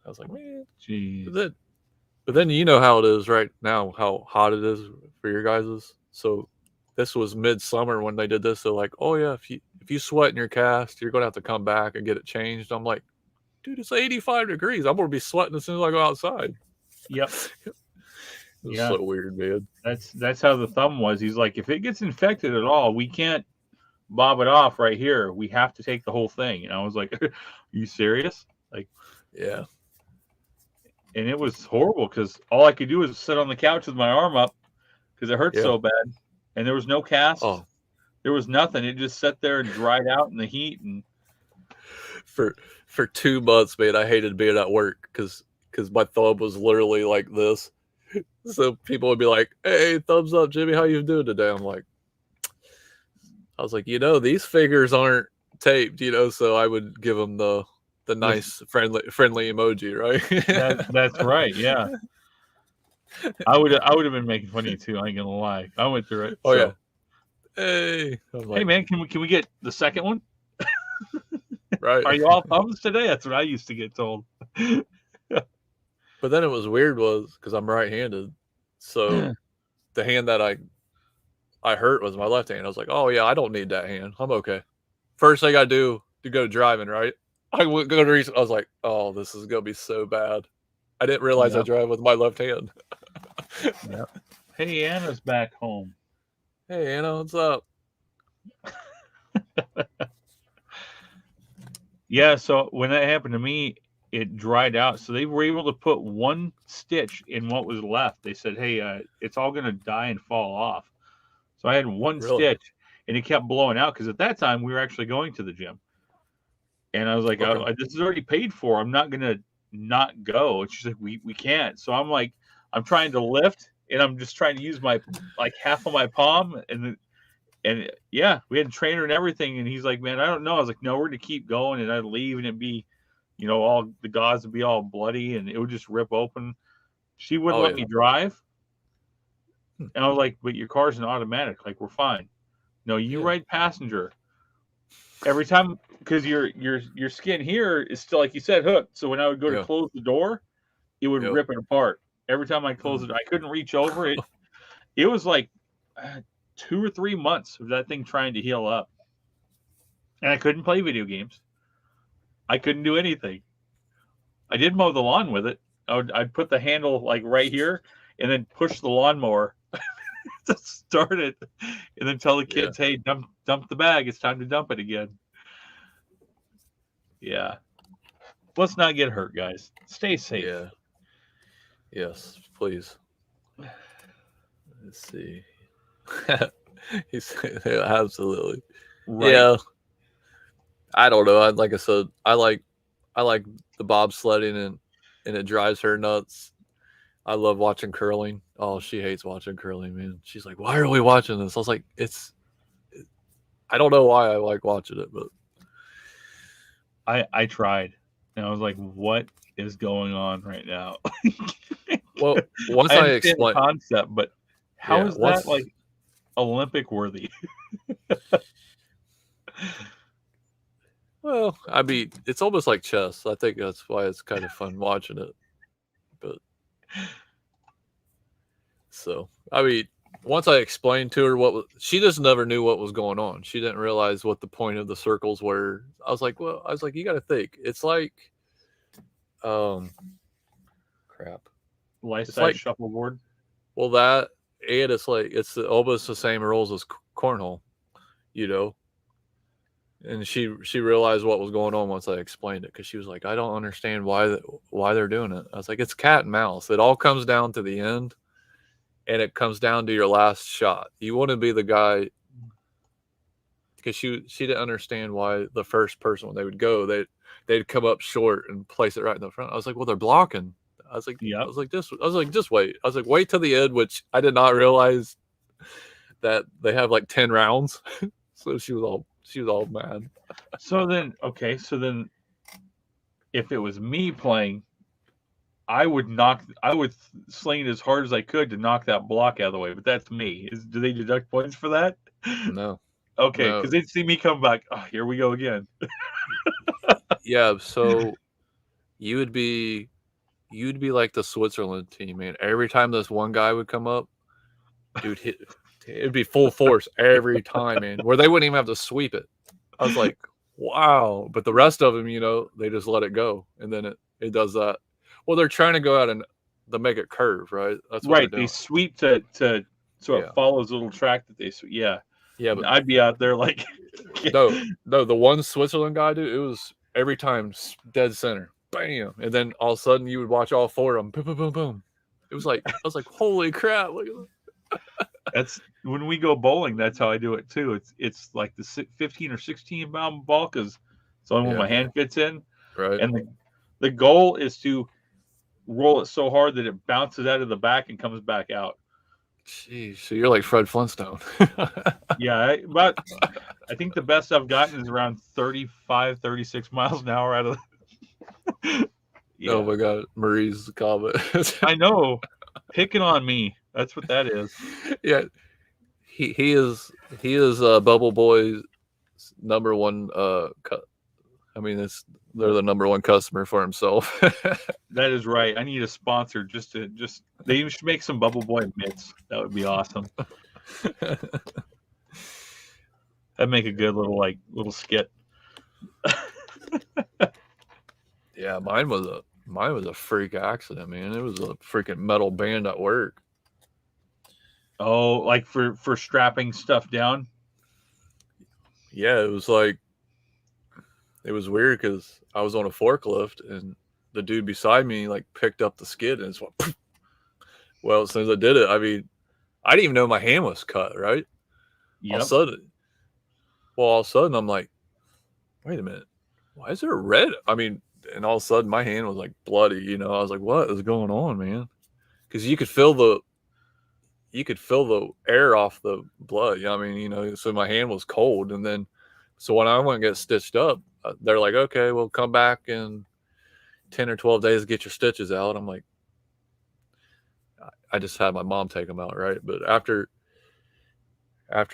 I was like, man, geez. But then you know how it is right now, how hot it is for your guys's. So this was midsummer when they did this. So like, oh yeah, if you sweat in your cast, you're gonna have to come back and get it changed. I'm like, dude, it's 85 degrees. I'm gonna be sweating as soon as I go outside. Yep. It was so weird, man. That's how the thumb was. He's like, if it gets infected at all, we can't bob it off right here. We have to take the whole thing. And I was like, are you serious? Like, yeah. And it was horrible because all I could do was sit on the couch with my arm up because it hurt Yeah. so bad. And there was no cast. Oh, There was nothing. It just sat there and dried out in the heat. And for 2 months, man, I hated being at work because my thumb was literally like this. So people would be like, "Hey, thumbs up, Jimmy. How you doing today?" I was like, these fingers aren't taped, so I would give them the nice friendly emoji, right? that's right. Yeah. I would have been making fun of you too. I ain't gonna lie. I went through it. Oh, So. yeah. Hey. Hey man, can we get the second one? Right. Are you all thumbs today? That's what I used to get told. But then it was weird because I'm right-handed. So the hand that I hurt was my left hand. I was like, oh yeah, I don't need that hand. I'm okay. First thing I do to go driving, right? I would go to research. I was like, oh, this is gonna be so bad. I didn't realize I drive with my left hand. Yep. Hey, Anna's back home. Hey Anna, what's up? Yeah, so when that happened to me, it dried out. So they were able to put one stitch in what was left. They said, hey, it's all going to die and fall off. So I had one stitch, and it kept blowing out because at that time we were actually going to the gym. And I was like, this is already paid for. I'm not going to not go. And she's like, we can't. So I'm like, I'm trying to lift, and I'm just trying to use my, like, half of my palm. And yeah, we had a trainer and everything. And he's like, man, I don't know. I was like, no, we're going to keep going. And I'd leave, and it'd be, all the gauze would be all bloody, and it would just rip open. She wouldn't let me drive. And I was like, but your car's an automatic. Like, we're fine. No, you ride passenger. Every time, because your skin here is still, like you said, hooked. So when I would go to close the door, it would rip it apart. Every time I closed it, I couldn't reach over it. It was like 2 or 3 months of that thing trying to heal up. And I couldn't play video games. I couldn't do anything. I did mow the lawn with it. I'd put the handle like right here and then push the lawnmower to start it, and then tell the kids, hey, dump the bag. It's time to dump it again. Yeah. Let's not get hurt, guys. Stay safe. Yeah. Yes, please. Let's see. He said, absolutely. Right. Yeah. I don't know. Like I said, I like the bobsledding, and it drives her nuts. I love watching curling. Oh, she hates watching curling, man. She's like, why are we watching this? I was like, I don't know why I like watching it, but I tried, and I was like, what is going on right now? Well, once I explain the concept, but how is that like Olympic worthy? Well, I mean, it's almost like chess. I think that's why it's kind of fun watching it. But so, I mean, once I explained to her she just never knew what was going on. She didn't realize what the point of the circles were. I was like, you got to think. It's like, crap. Life-size shuffleboard. Well, that, and it's like, it's almost the same rules as cornhole, And she realized what was going on once I explained it, because she was like, I don't understand why they're doing it. I was like, it's cat and mouse. It all comes down to the end, and it comes down to your last shot. You want to be the guy, because she didn't understand why the first person, when they would go, they'd come up short and place it right in the front. I was like, well, they're blocking. I was like, just wait. I was like, wait till the end, which I did not realize that they have like 10 rounds. So she was all mad. So then if it was me playing, I would sling it as hard as I could to knock that block out of the way. But that's me. Do they deduct points for that? No. Okay, because they'd see me come back. Oh, here we go again. Yeah, so you'd be like the Switzerland team, man. Every time this one guy would come up, dude, it'd be full force every time, man, where they wouldn't even have to sweep it. I was like, wow. But the rest of them, they just let it go, and then it does that. Well, they're trying to go out and to make it curve, right? That's what right. They sweep to so it follows a little track that they sweep. Yeah. Yeah, but I'd be out there like no, the one Switzerland guy, dude, it was every time dead center. Bam. And then all of a sudden you would watch all four of them. Boom, boom, boom, boom. It was like, I was like, holy crap. Look at that. That's when we go bowling. That's how I do it too. It's like the 15 or 16 pound ball because it's the only one Yeah. my hand fits in, Right. and the goal is to roll it so hard that it bounces out of the back and comes back out. Jeez, so you're like Fred Flintstone. Yeah, but I think the best I've gotten is around 35, 36 miles an hour out of. Yeah, Oh my God, Marie's comment. I know. Picking on me. That's what that is. Yeah, he is Bubble Boy's number one. I mean, they're the number one customer for himself. That is right. I need a sponsor they should make some Bubble Boy mitts. That would be awesome. That'd make a good little skit. Yeah, mine was a freak accident, man. It was a freaking metal band at work. Oh, like for strapping stuff down? Yeah, it was like, it was weird because I was on a forklift and the dude beside me like picked up the skid and it's went, poof. Well, as soon as I did it, I mean, I didn't even know my hand was cut, right? Yep. All of a sudden I'm like, wait a minute, why is there red? I mean, and all of a sudden my hand was like bloody, you know. I was like, what is going on, man? Because you could feel the air off the blood. I mean, you know, so my hand was cold. And then, so when I went and get stitched up, they're like, okay, well, come back in 10 or 12 days to get your stitches out. I'm like, I just had my mom take them out, right? But after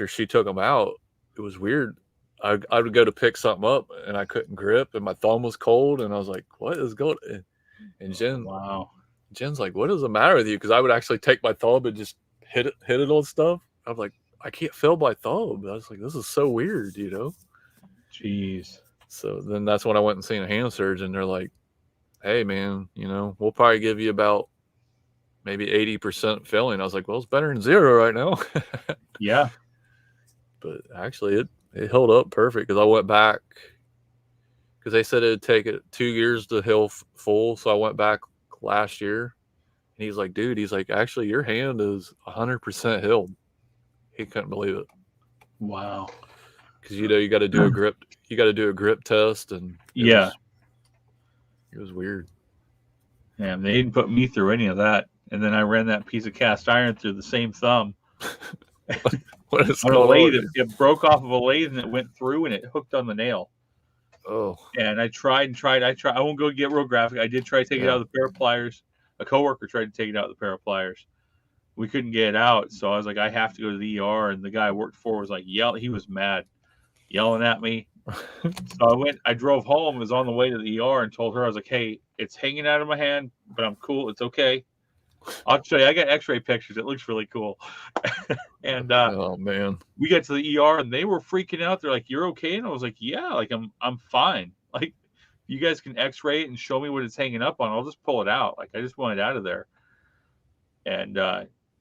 she took them out, it was weird. I would go to pick something up and I couldn't grip and my thumb was cold and I was like, what is going on? And Jen's like, what is the matter with you? Because I would actually take my thumb and just hit it on stuff. I'm like, I can't feel my thumb. I was like, this is so weird, you know? Jeez. So then that's when I went and seen a hand surgeon. They're like, hey, man, you know, we'll probably give you about maybe 80% filling. I was like, well, it's better than zero right now. Yeah. But actually, it held up perfect because I went back because they said it'd take it 2 years to heal full. So I went back last year. And he's like, dude, he's like, actually, your hand is 100% healed. He couldn't believe it. Wow. Because, you know, you got to do a grip test. And it was weird. Yeah, they didn't put me through any of that. And then I ran that piece of cast iron through the same thumb. What is on going a lathe, on? it broke off of a lathe and it went through and it hooked on the nail. Oh. And I tried. I won't go get real graphic. I did try to take it out of the pair of pliers. A coworker tried to take it out of the pair of pliers. We couldn't get it out, so I was like, I have to go to the ER. And the guy I worked for was like, he was mad, yelling at me. So I drove home, was on the way to the ER and told her, I was like, hey, it's hanging out of my hand, but I'm cool. It's okay. I'll show you. I got x-ray pictures. It looks really cool. And oh man, we got to the ER and they were freaking out. They're like, you're okay? And I was like, yeah, like I'm fine. Like, you guys can x-ray it and show me what it's hanging up on. I'll just pull it out. Like, I just want it out of there. And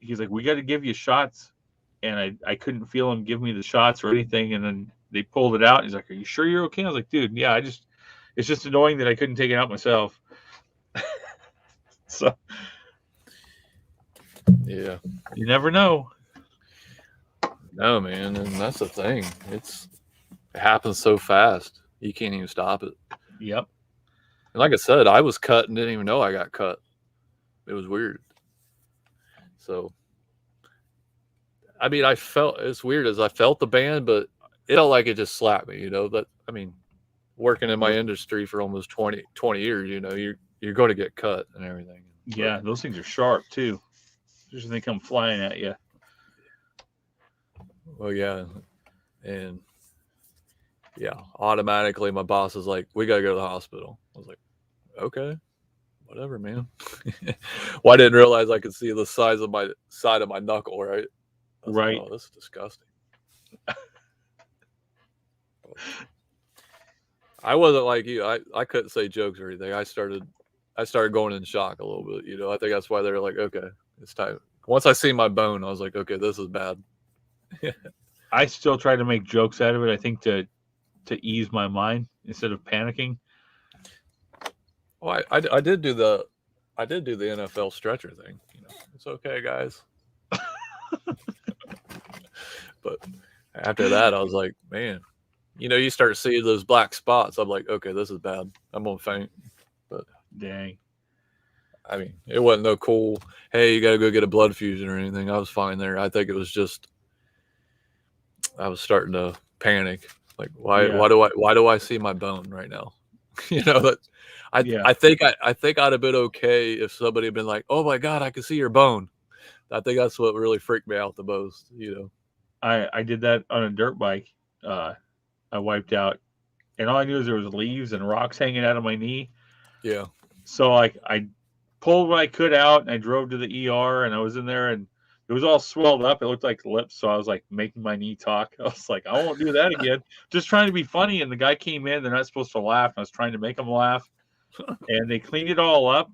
he's like, we got to give you shots. And I couldn't feel him give me the shots or anything. And then they pulled it out. And he's like, are you sure you're okay? I was like, dude, yeah, it's just annoying that I couldn't take it out myself. So yeah, you never know. No, man, and that's the thing. It happens so fast. You can't even stop it. Yep. And like I said, I was cut and didn't even know I got cut. It was weird. So, I mean, it's weird as I felt the band, but it felt like it just slapped me, you know. But I mean, working in my industry for almost 20 years, you know, you're going to get cut and everything. Yeah, those things are sharp too. Just they come flying at you. Well, yeah. And yeah, automatically my boss is like, we got to go to the hospital. I was like, okay, whatever, man. Well, I didn't realize I could see the side of my knuckle, right? Right. Like, oh, this is disgusting. I wasn't like you. I couldn't say jokes or anything. I started going in shock a little bit, you know. I think that's why they were like, okay, it's time. Once I see my bone, I was like, okay, this is bad. I still try to make jokes out of it. I think to ease my mind instead of panicking. Well, I did do the NFL stretcher thing. You know, it's okay, guys. But after that, I was like, man, you start seeing those black spots. I'm like, okay, this is bad. I'm gonna faint. But Dang. I mean, it wasn't no cool, hey, you got to go get a blood fusion or anything. I was fine there. I think it was just I was starting to panic. Like, why do I see my bone right now? That I think I'd have been okay if somebody had been like, oh my God, I can see your bone. I think that's what really freaked me out the most. I did that on a dirt bike. I wiped out, and all I knew is there was leaves and rocks hanging out of my knee. Yeah. So I pulled what I could out, and I drove to the ER, and I was in there, and it was all swelled up. It looked like lips, so I was like making my knee talk. I was like, I won't do that again. Just trying to be funny. And the guy came in. They're not supposed to laugh. And I was trying to make them laugh, and they cleaned it all up.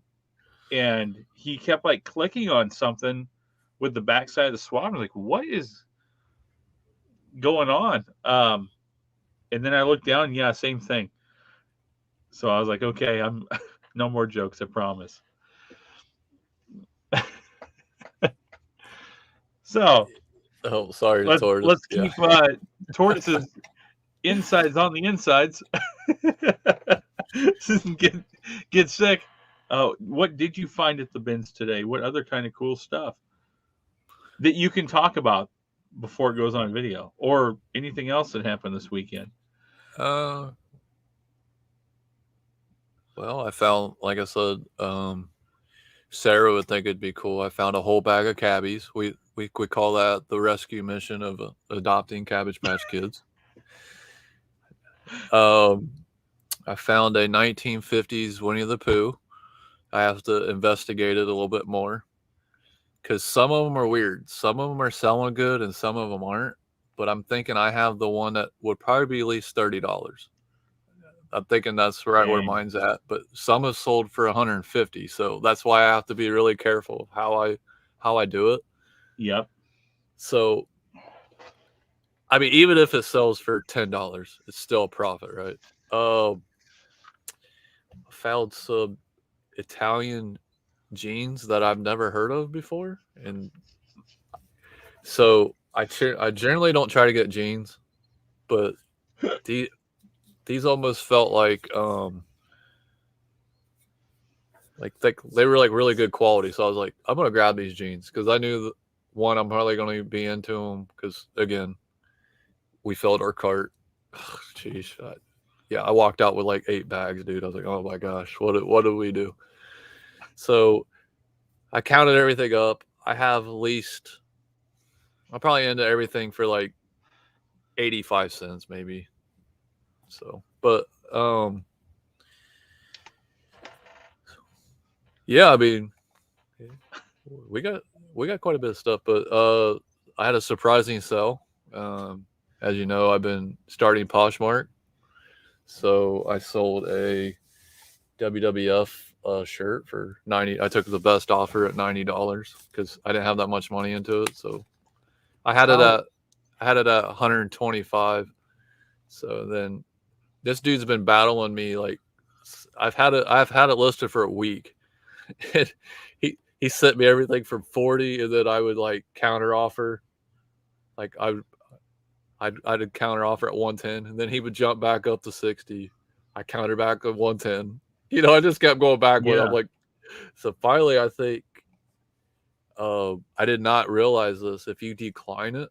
And he kept like clicking on something with the backside of the swab. I was like, what is going on? And then I looked down, and yeah, same thing. So I was like, okay, I'm no more jokes, I promise. So, sorry, let's keep Tortoise's insides on the insides. get sick. What did you find at the bins today? What other kind of cool stuff that you can talk about before it goes on video, or anything else that happened this weekend? Well, I found, like I said, Sarah would think it'd be cool. I found a whole bag of cabbies. We call that the rescue mission of adopting Cabbage Patch Kids. I found a 1950s Winnie the Pooh. I have to investigate it a little bit more because some of them are weird. Some of them are selling good and some of them aren't. But I'm thinking I have the one that would probably be at least $30. I'm thinking that's right where mine's at. But some have sold for $150, so that's why I have to be really careful of how I do it. Yep. So, I mean, even if it sells for $10, it's still a profit, right? I found some Italian jeans that I've never heard of before, and so I generally don't try to get jeans, but these almost felt like they were like really good quality. So I was like, I'm gonna grab these jeans because I knew that, one, I'm probably gonna be into them because again, we filled our cart. Jeez, I walked out with like 8 bags, dude. I was like, oh my gosh, what do we do? So I counted everything up. I have at least, I'll probably end everything for like 85 cents maybe. So, but yeah, I mean, we got quite a bit of stuff, but I had a surprising sell. As you know, I've been starting Poshmark, so I sold a WWF shirt for $90. I took the best offer at $90 because I didn't have that much money into it, so I had it at 125. So then this dude's been battling me like I've had it listed for a week. And he sent me everything from 40, and then I would like counter offer. Like I'd counter offer at 110, and then he would jump back up to 60. I counter back at 110. I just kept going back with. I'm like, so finally, I think I did not realize this. If you decline it,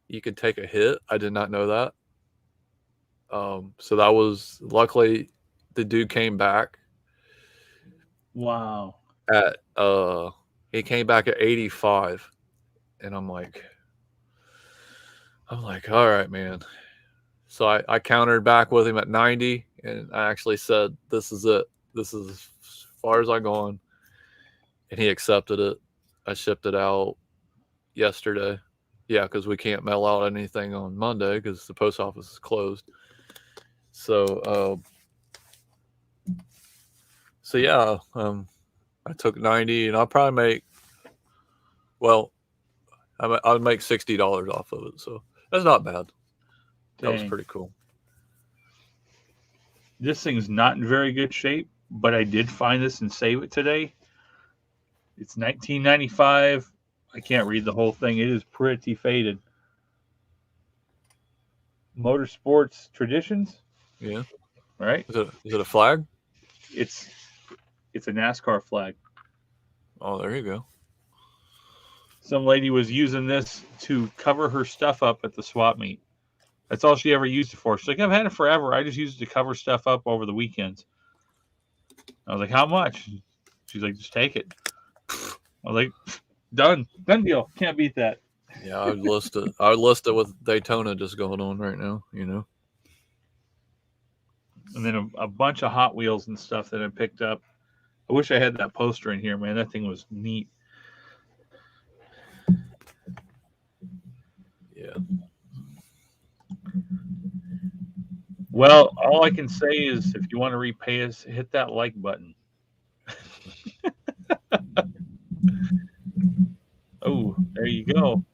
you can take a hit. I did not know that. So that was luckily the dude came back. Wow. He came back at 85, and I'm like, all right, man. So I countered back with him at 90, and I actually said, this is it. This is as far as I'm going. And he accepted it. I shipped it out yesterday. Yeah, because we can't mail out anything on Monday because the post office is closed. So, yeah, I took 90, and I'll probably make, well, I'll make $60 off of it. So that's not bad. That was pretty cool. This thing's not in very good shape, but I did find this and save it today. It's $19.95. I can't read the whole thing. It is pretty faded. Motorsports traditions. Yeah. Right. Is it a flag? It's a NASCAR flag. Oh, there you go. Some lady was using this to cover her stuff up at the swap meet. That's all she ever used it for. She's like, I've had it forever. I just used it to cover stuff up over the weekends. I was like, how much? She's like, just take it. I was like, done deal. Can't beat that. Yeah, I would list it. I would list it with Daytona just going on right now. You know. And then a bunch of Hot Wheels and stuff that I picked up. I wish I had that poster in here, man. That thing was neat. Yeah. Well, all I can say is if you want to repay us, hit that like button. Oh, there you go.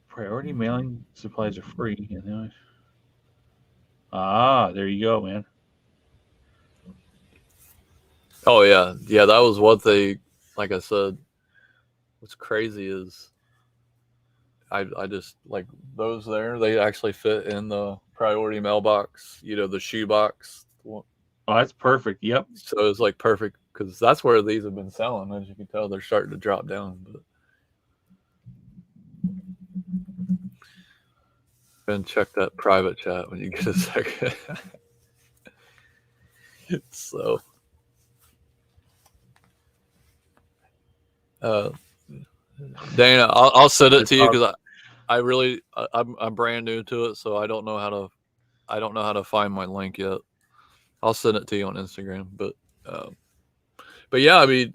Priority mailing supplies are free. There you go, man. Oh yeah, yeah. That was what they. Like I said, what's crazy is I just like those there. They actually fit in the priority mailbox. You know, the shoe box. Oh, that's perfect. Yep. So it's like perfect because that's where these have been selling. As you can tell, they're starting to drop down. But and check that private chat when you get a second. So, Dana, I'll send it to you because I'm brand new to it, so I don't know how to find my link yet. I'll send it to you on Instagram, but yeah, I mean,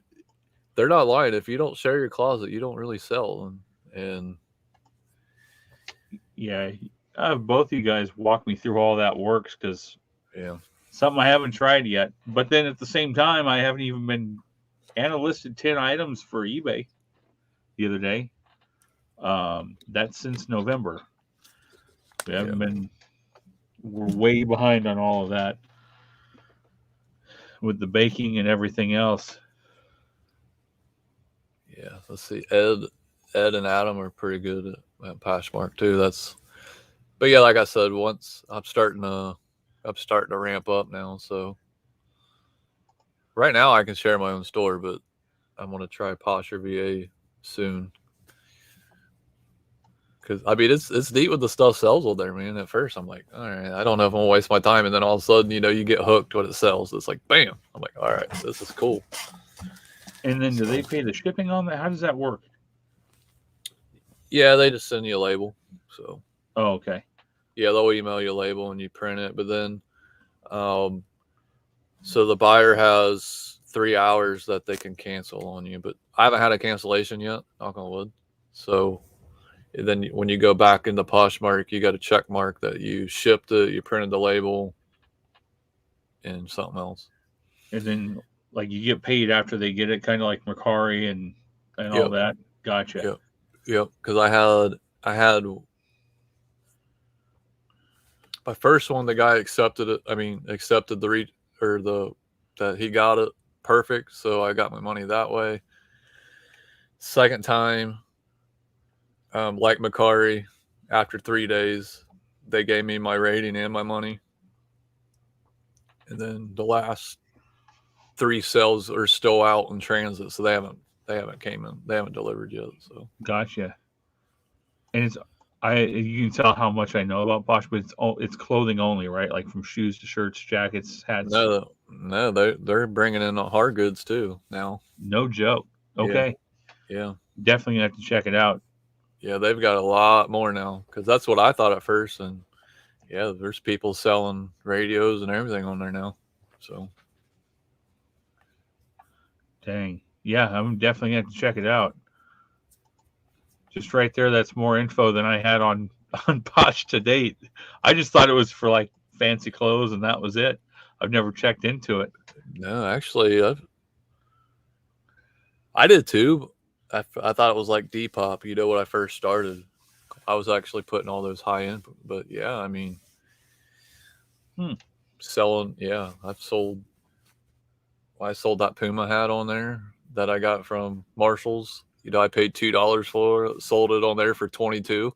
they're not lying. If you don't share your closet, you don't really sell, and yeah, both you guys walk me through all that works because yeah, something I haven't tried yet. But then at the same time, I haven't even been listed 10 items for eBay the other day. That's since November. We haven't been. We're way behind on all of that with the baking and everything else. Yeah, let's see. Ed and Adam are pretty good at Poshmark too. But yeah, like I said, once I'm starting to ramp up now. So right now I can share my own store, but I'm gonna try Posher VA soon. Because I mean, it's neat what the stuff sells on there, man. At first, I'm like, all right, I don't know if I'm gonna waste my time, and then all of a sudden, you get hooked when it sells. It's like, bam! I'm like, all right, this is cool. And then do they pay the shipping on that? How does that work? Yeah, they just send you a label. So. Oh, okay. Yeah, they'll email you a label and you print it, but then, so the buyer has 3 hours that they can cancel on you, but I haven't had a cancellation yet, knock on wood. So then when you go back into Poshmark, you got a check mark that you shipped it, you printed the label, and something else. And then, like, you get paid after they get it, kind of like Mercari and all that. Gotcha. Yep. Because I had my first one. The guy accepted it. I mean, accepted that he got it perfect. So I got my money that way. Second time, like Mercari, after 3 days, they gave me my rating and my money. And then the last 3 sales are still out in transit, so they haven't came in. They haven't delivered yet. So gotcha. And you can tell how much I know about Posh, but it's clothing only, right? Like from shoes to shirts, jackets, hats. No, they're bringing in hard goods too now. No joke. Okay. Yeah. Definitely gonna have to check it out. Yeah, they've got a lot more now because that's what I thought at first, and yeah, there's people selling radios and everything on there now. So. Dang. Yeah, I'm definitely gonna have to check it out. Just right there, that's more info than I had on Posh to date. I just thought it was for like fancy clothes and that was it. I've never checked into it. No, actually, I did too. I thought it was like Depop. When I first started, I was actually putting all those high end. But yeah, I mean, selling. Yeah, I sold that Puma hat on there that I got from Marshall's. I paid $2 for it. Sold it on there for $22.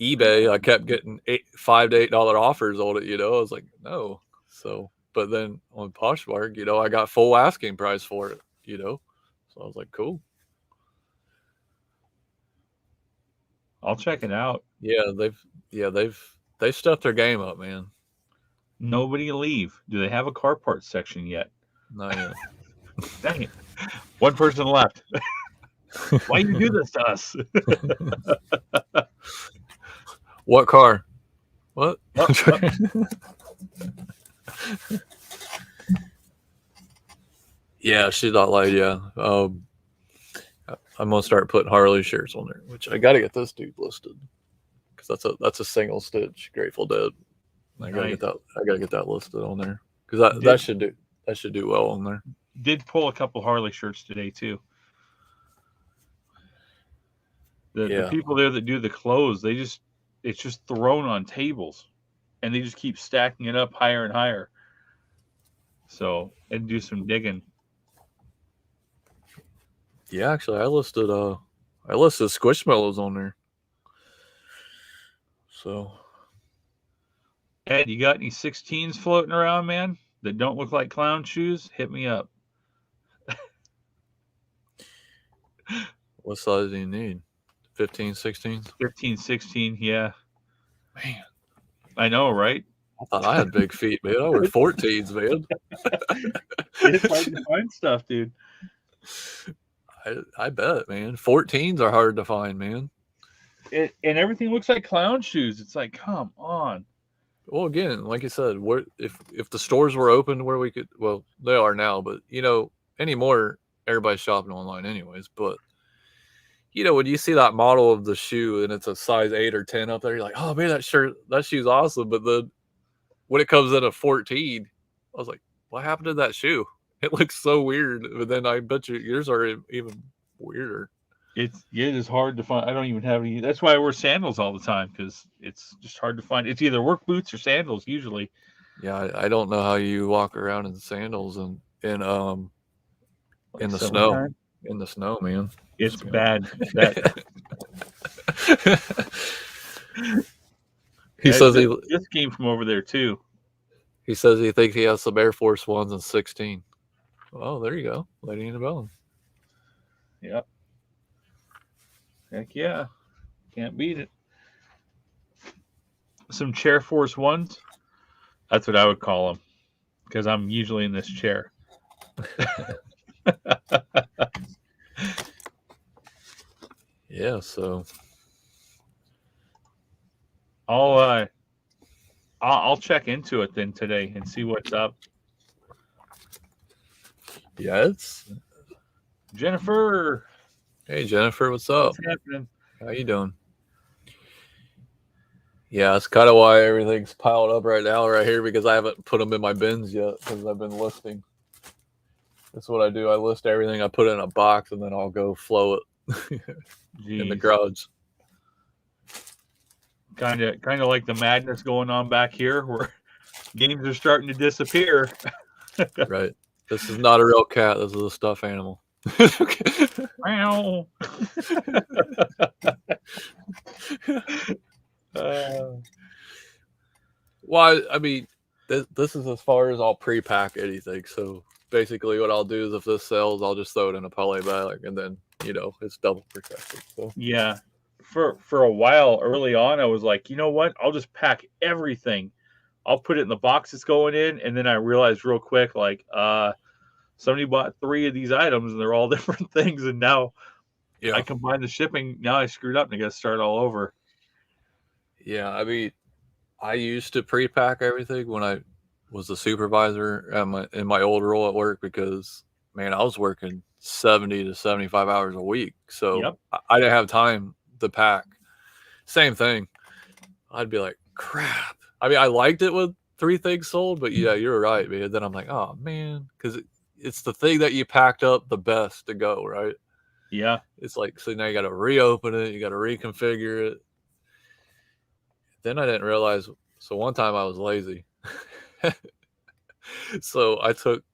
eBay, I kept getting $5 to $8 offers on it. I was like, no. So, but then on Poshmark, I got full asking price for it. So I was like, cool. I'll check it out. Yeah, they've stepped their game up, man. Nobody leave. Do they have a car parts section yet? Not yet. Dang it. One person left. Why you do this to us? What car? What? Yeah, she's not like, yeah. I'm gonna start putting Harley shirts on there, which I gotta get this dude listed because that's a single stitch Grateful Dead. I gotta get that listed on there because that should do well on there. Did pull a couple Harley shirts today too. The people there that do the clothes, it's just thrown on tables, and they just keep stacking it up higher and higher. So and do some digging. Yeah, actually, I listed Squishmallows on there. So, Ed, you got any 16s floating around, man, that don't look like clown shoes? Hit me up. What size do you need? 15, 16? 15, 16, yeah. Man. I know, right? I thought I had big feet, man. I wear 14s, man. It's hard to find stuff, dude. I bet, man. 14s are hard to find, man. And everything looks like clown shoes. It's like, come on. Well, again, like you said, if the stores were open where we could, well, they are now, but anymore, everybody's shopping online anyways. But when you see that model of the shoe and it's a size 8 or 10 up there, you're like, oh man, that shoe's awesome. But then when it comes in a 14, I was like, what happened to that shoe? It looks so weird. But then I bet you yours are even weirder. It is hard to find. I don't even have any. That's why I wear sandals all the time because it's just hard to find. It's either work boots or sandals usually. Yeah, I don't know how you walk around in sandals and in the snow. In the snow, man. It's bad. He says this came from over there too. He says he thinks he has some Air Force Ones in 16. Oh, there you go. Lady in the Bell. Yep. Heck yeah. Can't beat it. Some Chair Force Ones. That's what I would call them. Because I'm usually in this chair. Yeah, so I'll check into it then today and see what's up. Yeah, it's Jennifer. Hey Jennifer, what's up? What's happening? How you doing? Yeah, that's kind of why everything's piled up right now, right here, because I haven't put them in my bins yet because I've been listing. That's what I do. I list everything. I put it in a box and then I'll go flow it in the garage. Kind of like the madness going on back here where games are starting to disappear. Right. This is not a real cat. This is a stuffed animal. Wow. Well, I mean, this is as far as I'll pre-pack anything. So basically what I'll do is if this sells, I'll just throw it in a poly bag and then, it's double protected. So yeah. For a while early on, I was like, you know what? I'll just pack everything. I'll put it in the box it's going in. And then I realized real quick, like, somebody bought 3 of these items and they're all different things. And now I combine the shipping. Now I screwed up and I got to start all over. Yeah. I mean, I used to pre-pack everything when I was a supervisor in my old role at work because, man, I was working 70 to 75 hours a week. So I didn't have time to pack. Same thing. I'd be like, crap. I mean, I liked it with 3 things sold, but yeah, you're right, man. Then I'm like, oh, man, because it's the thing that you packed up the best to go, right? Yeah. It's like, so now you got to reopen it. You got to reconfigure it. Then I didn't realize. So one time I was lazy. So I took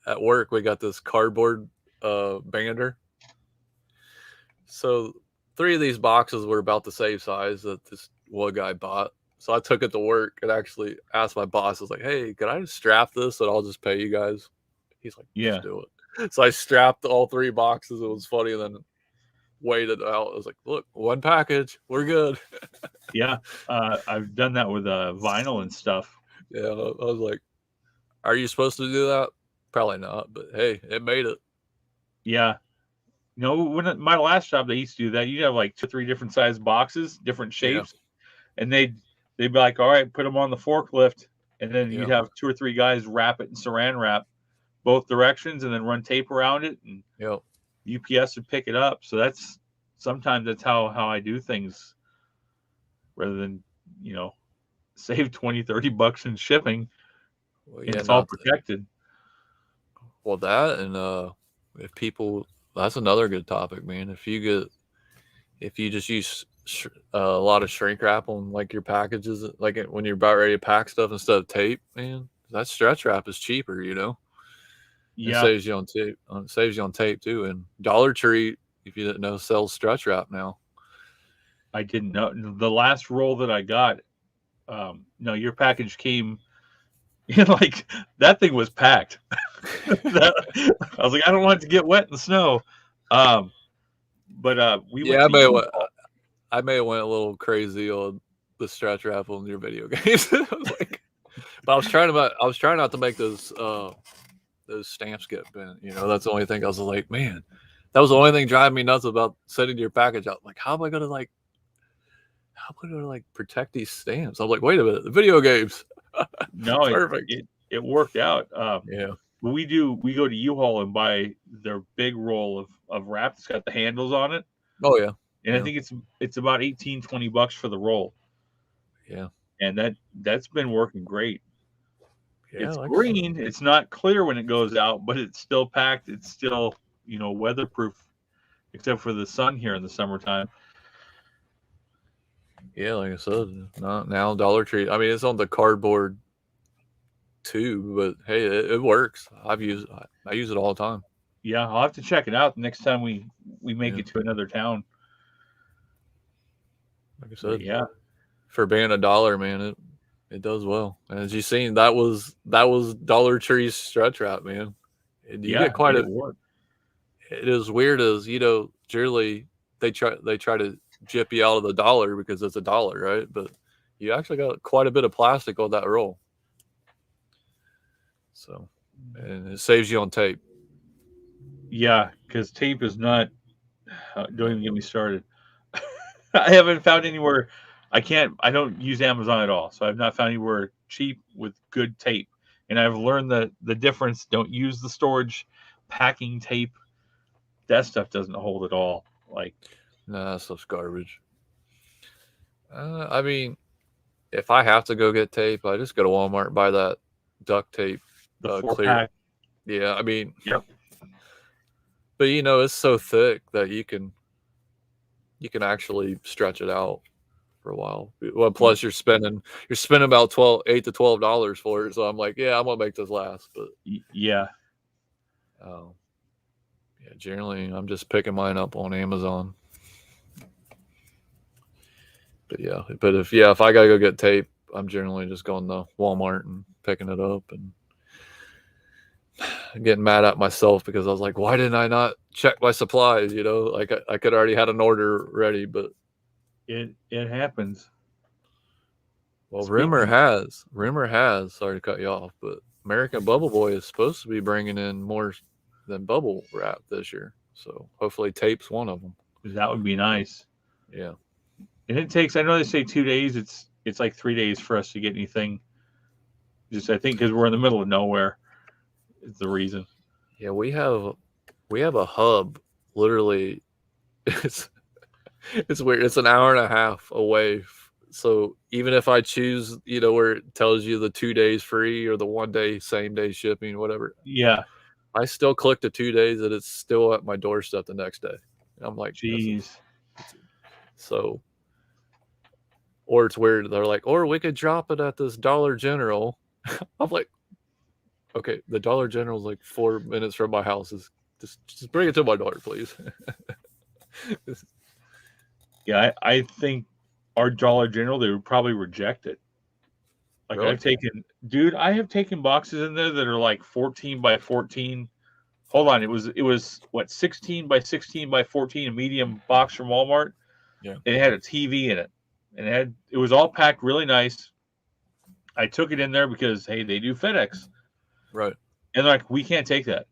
at work. We got this cardboard bander. So 3 of these boxes were about the same size that this one guy bought. So I took it to work and actually asked my boss, I was like, hey, can I just strap this and I'll just pay you guys? He's like, Yeah. just do it. So I strapped all 3 boxes. It was funny. And then weighed it out. I was like, look, 1 package. We're good. Yeah. I've done that with vinyl and stuff. Yeah. I was like, are you supposed to do that? Probably not. But hey, it made it. Yeah. You know, when my last job, they used to do that. You'd have like 2 or 3 different size boxes, different shapes, and they'd be like, all right, put them on the forklift, and then you'd have 2 or 3 guys wrap it in saran wrap both directions, and then run tape around it, and UPS would pick it up. So sometimes that's how I do things, rather than save $20-$30 in shipping. Well, and it's all protected. Well, that and if people, that's another good topic, man. If you just use a lot of shrink wrap on like your packages, like when you're about ready to pack stuff instead of tape, man, that stretch wrap is cheaper, It saves you on tape. It saves you on tape too. And Dollar Tree, if you didn't know, sells stretch wrap now. I didn't know. The last roll that I got, no, your package came in like that thing was packed. I was like, I don't want it to get wet in the snow. But we went. I may have went a little crazy on the stretch wrap on your video games. I was like, but I was trying not to make those stamps get bent. That's the only thing. I was like, man, that was the only thing driving me nuts about sending your package out. Like, how am I gonna protect these stamps? I'm like, wait a minute, the video games. No, perfect. It worked out. We go to U-Haul and buy their big roll of wrap that's got the handles on it. Oh yeah. And I think it's about $18-$20 for the roll. Yeah. And that's been working great. Yeah, it's green. It's not clear when it goes out, but it's still packed. It's still, weatherproof, except for the sun here in the summertime. Yeah, like I said, now Dollar Tree. I mean, it's on the cardboard tube, but hey, it works. I use it all the time. Yeah, I'll have to check it out the next time we make it to another town. Like I said, for being $1, man, it does well. And as you've seen, that was Dollar Tree's stretch wrap, man. And you get quite a. It is weird as generally they try to jip you out of the $1 because it's $1, right? But you actually got quite a bit of plastic on that roll. So, and it saves you on tape. Yeah, because tape is not. Don't even get me started. I haven't found anywhere. I don't use Amazon at all, so I've not found anywhere cheap with good tape. And I've learned the difference. Don't use the storage packing tape. That stuff doesn't hold at all. Nah, that stuff's garbage. I mean, if I have to go get tape, I just go to Walmart and buy that duct tape. The 4-pack. Yeah, I mean, yep. But it's so thick that you can actually stretch it out for a while. Well, plus you're spending about $8 to $12 for it. So I'm like, yeah, I'm gonna make this last. But yeah. Yeah, generally I'm just picking mine up on Amazon. But if I gotta go get tape, I'm generally just going to Walmart and picking it up and getting mad at myself because I was like, why didn't I not check my supplies? Like I could already had an order ready, but it happens. Well, rumor has, sorry to cut you off, but American Bubble Boy is supposed to be bringing in more than bubble wrap this year. So hopefully tape's one of them. That would be nice. Yeah. And it takes, I know they say 2 days. It's like 3 days for us to get anything. Just, I think because we're in the middle of nowhere is the reason. Yeah, we have a hub. Literally, it's weird. It's an hour and a half away. So even if I choose, where it tells you the 2 days free or the 1 day, same day shipping, whatever. Yeah. I still click the 2 days and it's still at my doorstep the next day. And I'm like, jeez. Or it's weird. They're like, or we could drop it at this Dollar General I'm like, okay, the Dollar General is like 4 minutes from my house. Just bring it to my door, please. Yeah, I think our Dollar General, they would probably reject it. Like Really? I have taken boxes in there that are like 14 by 14. Hold on, it was what, 16 by 16 by 14, a medium box from Walmart. Yeah. And it had a TV in it, and it was all packed really nice. I took it in there because, hey, they do FedEx, Right. and they're like, we can't take that.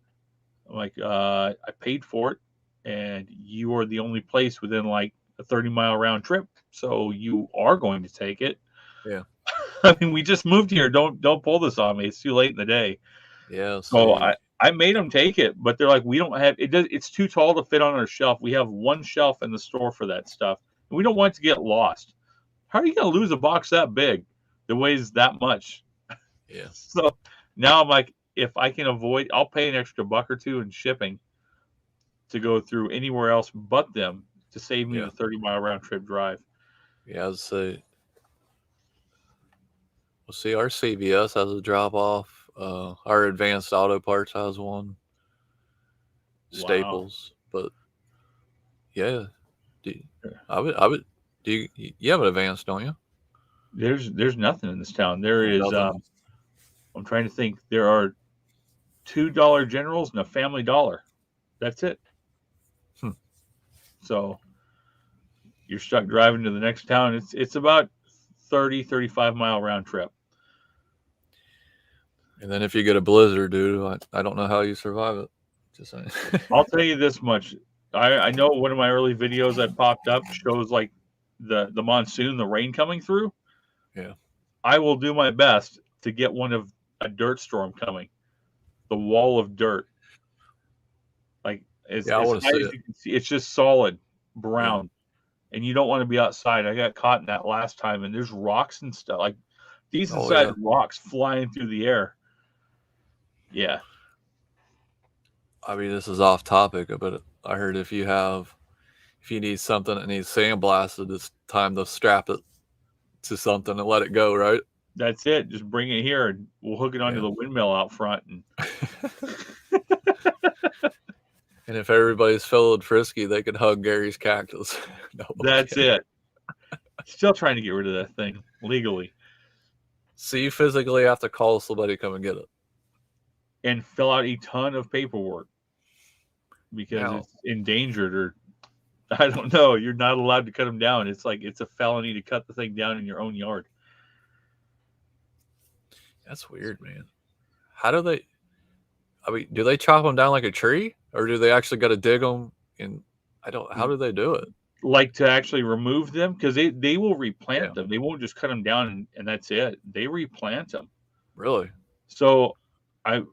I'm like, I paid for it, and you are the only place within like a 30-mile round trip, so you are going to take it. Yeah. I mean, we just moved here. Don't pull this on me. It's too late in the day. Yeah. So See. I made them take it, but they're like, we don't have it. It's too tall to fit on our shelf. We have one shelf in the store for that stuff, and we don't want it to get lost. How are you going to lose a box that big that weighs that much? Yeah. So now I'm like, if I can avoid, I'll pay an extra $1 or $2 in shipping to go through anywhere else but them to save me the 30-mile round trip drive. Yeah, I'd say. Well, see, our CVS has a drop off. Our Advanced Auto Parts has one. Staples, but yeah, I would. Do you have an Advanced, don't you? There's nothing in this town. There is. I'm trying to think. There are 2 Dollar Generals and a Family Dollar. That's it. So you're stuck driving to the next town. It's about 35 mile round trip. And then if you get a blizzard, dude, I don't know how you survive it. Just saying. I'll tell you this much. I know one of my early videos I popped up shows like the monsoon, the rain coming through. Yeah. I will do my best to get one of a dirt storm coming. The wall of dirt. Like as high as you can see, it's just solid brown. Yeah. And you don't want to be outside. I got caught in that last time, and there's rocks and stuff, like decent sized rocks flying through the air. Yeah. I mean, this is off topic, but I heard if you need something that needs sandblasted, it's time to strap it to something and let it go, right? That's it. Just bring it here, and we'll hook it onto the windmill out front. And and if everybody's feeling frisky, they can hug Gary's cactus. No, that's it. Still trying to get rid of that thing legally. So you physically have to call somebody to come and get it. And fill out a ton of paperwork because it's endangered, or I don't know. You're not allowed to cut them down. It's like it's a felony to cut the thing down in your own yard. That's weird, man. How do they? I mean, do they chop them down like a tree, or do they actually got to dig them? And how do they do it? Like to actually remove them, because they will replant them. They won't just cut them down and that's it. They replant them. Really? So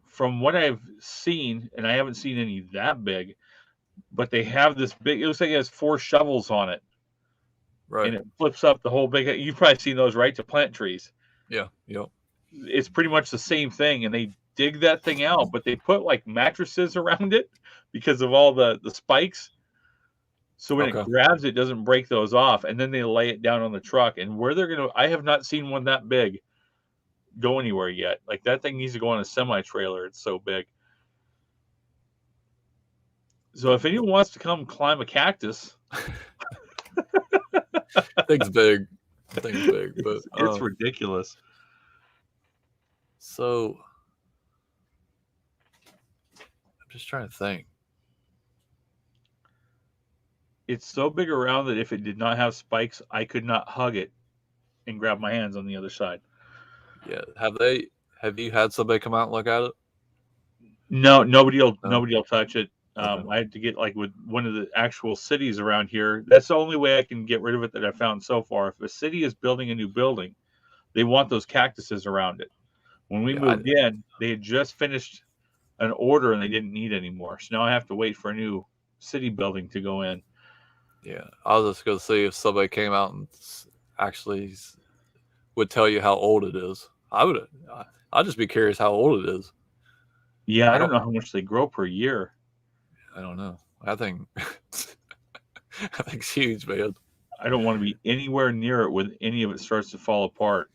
from what I've seen, and I haven't seen any that big, but they have this big, it looks like it has 4 shovels on it. Right. And it flips up the whole big, you've probably seen those, right? To plant trees. Yeah. Yep. It's pretty much the same thing. And they dig that thing out, but they put like mattresses around it because of all the spikes. So when it grabs, it doesn't break those off. And then they lay it down on the truck. And where they're going to, I have not seen one that big go anywhere yet. Like that thing needs to go on a semi-trailer. It's so big. So if anyone wants to come climb a cactus, thing's big. Thing's big, but it's ridiculous. So I'm just trying to think. It's so big around that if it did not have spikes, I could not hug it and grab my hands on the other side. Yeah. Have you had somebody come out and look at it? No, nobody will touch it. I had to get like with one of the actual cities around here. That's the only way I can get rid of it that I've found so far. If a city is building a new building, they want those cactuses around it. When we moved in, they had just finished an order and they didn't need any more. So now I have to wait for a new city building to go in. Yeah, I was just going to see if somebody came out and actually would tell you how old it is. I'd just be curious how old it is. Yeah, I don't know how much they grow per year. I don't know. I think it's huge, man. I don't want to be anywhere near it when any of it starts to fall apart.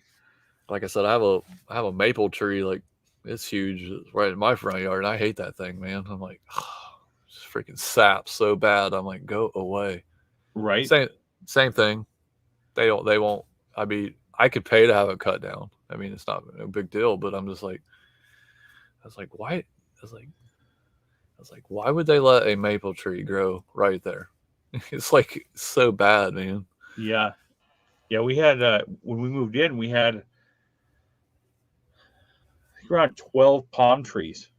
like I said, I have a maple tree, like it's huge, it's right in my front yard, and I hate that thing, man. I'm like, oh, it's freaking sap so bad. I'm like, go away. Right. Same thing. They won't. I mean, I could pay to have it cut down. I mean, it's not a big deal, but I'm just like, I was like, why? I was like, why would they let a maple tree grow right there? It's like so bad, man. Yeah. Yeah. We had, when we moved in, we had around 12 palm trees,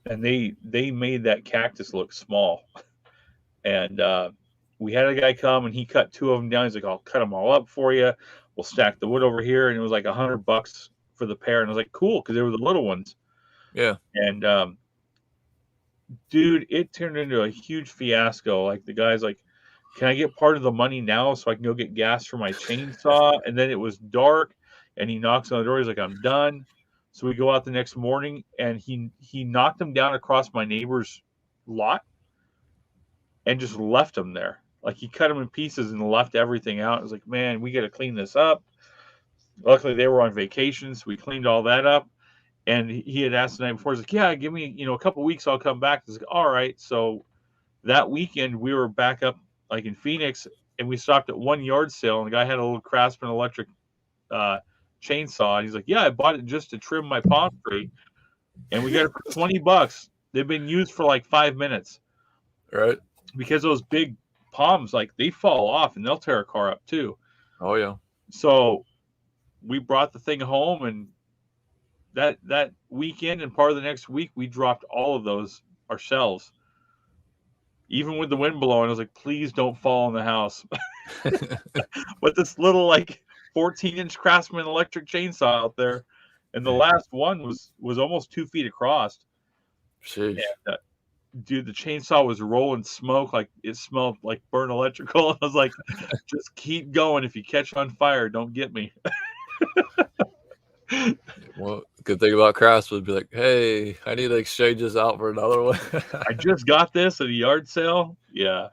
and they made that cactus look small. And we had a guy come, and he cut 2 of them down. He's like, I'll cut them all up for you. We'll stack the wood over here. And it was like $100 for the pair. And I was like, cool, because they were the little ones. Yeah. And dude, it turned into a huge fiasco. Like, the guy's like, can I get part of the money now so I can go get gas for my chainsaw? And then it was dark, and he knocks on the door. He's like, I'm done. So we go out the next morning, and he knocked them down across my neighbor's lot and just left them there. Like, he cut them in pieces and left everything out. I was like, man, we got to clean this up. Luckily, they were on vacation, so we cleaned all that up. And he had asked the night before, he's like, yeah, give me, a couple weeks, I'll come back. I was like, all right. So that weekend, we were back up, like, in Phoenix, and we stopped at one yard sale, and the guy had a little Craftsman electric chainsaw. And he's like, yeah, I bought it just to trim my palm tree. And we got it for $20. They've been used for like 5 minutes. Right. Because those big palms, like, they fall off and they'll tear a car up too. Oh yeah. So we brought the thing home, and that weekend and part of the next week, we dropped all of those ourselves. Even with the wind blowing, I was like, please don't fall in the house. But this little, like, 14-inch Craftsman electric chainsaw out there, and the last one was almost 2 feet across. Sheesh. And, dude, the chainsaw was rolling smoke, like it smelled like burnt electrical. I was like, just keep going. If you catch on fire, don't get me. Well, good thing about Crafts would be like, hey, I need to exchange this out for another one. I just got this at a yard sale. Yeah.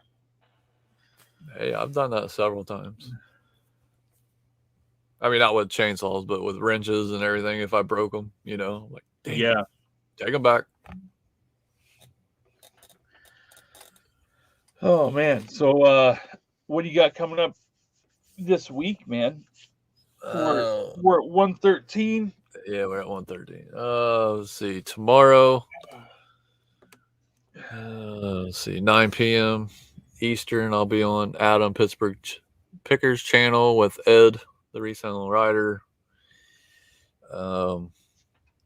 Hey, I've done that several times. I mean, not with chainsaws, but with wrenches and everything. If I broke them, like, dang, Yeah. take them back. Oh man. So what do you got coming up this week, man? We're at 113. Yeah, we're at 113. Let's see. Tomorrow, let's see, 9 p.m. Eastern, I'll be on Adam Pittsburgh Picker's channel with Ed, the reselling rider.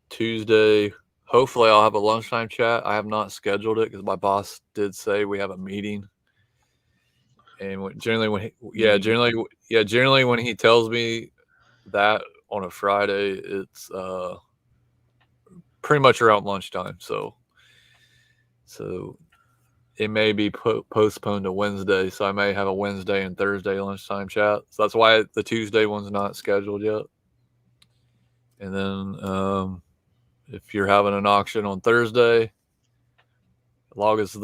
Tuesday, hopefully I'll have a lunchtime chat. I have not scheduled it because my boss did say we have a meeting. And generally when he tells me that on a Friday, it's pretty much around lunchtime. So it may be postponed to Wednesday. So I may have a Wednesday and Thursday lunchtime chat. So that's why the Tuesday one's not scheduled yet. And then if you're having an auction on Thursday, as long as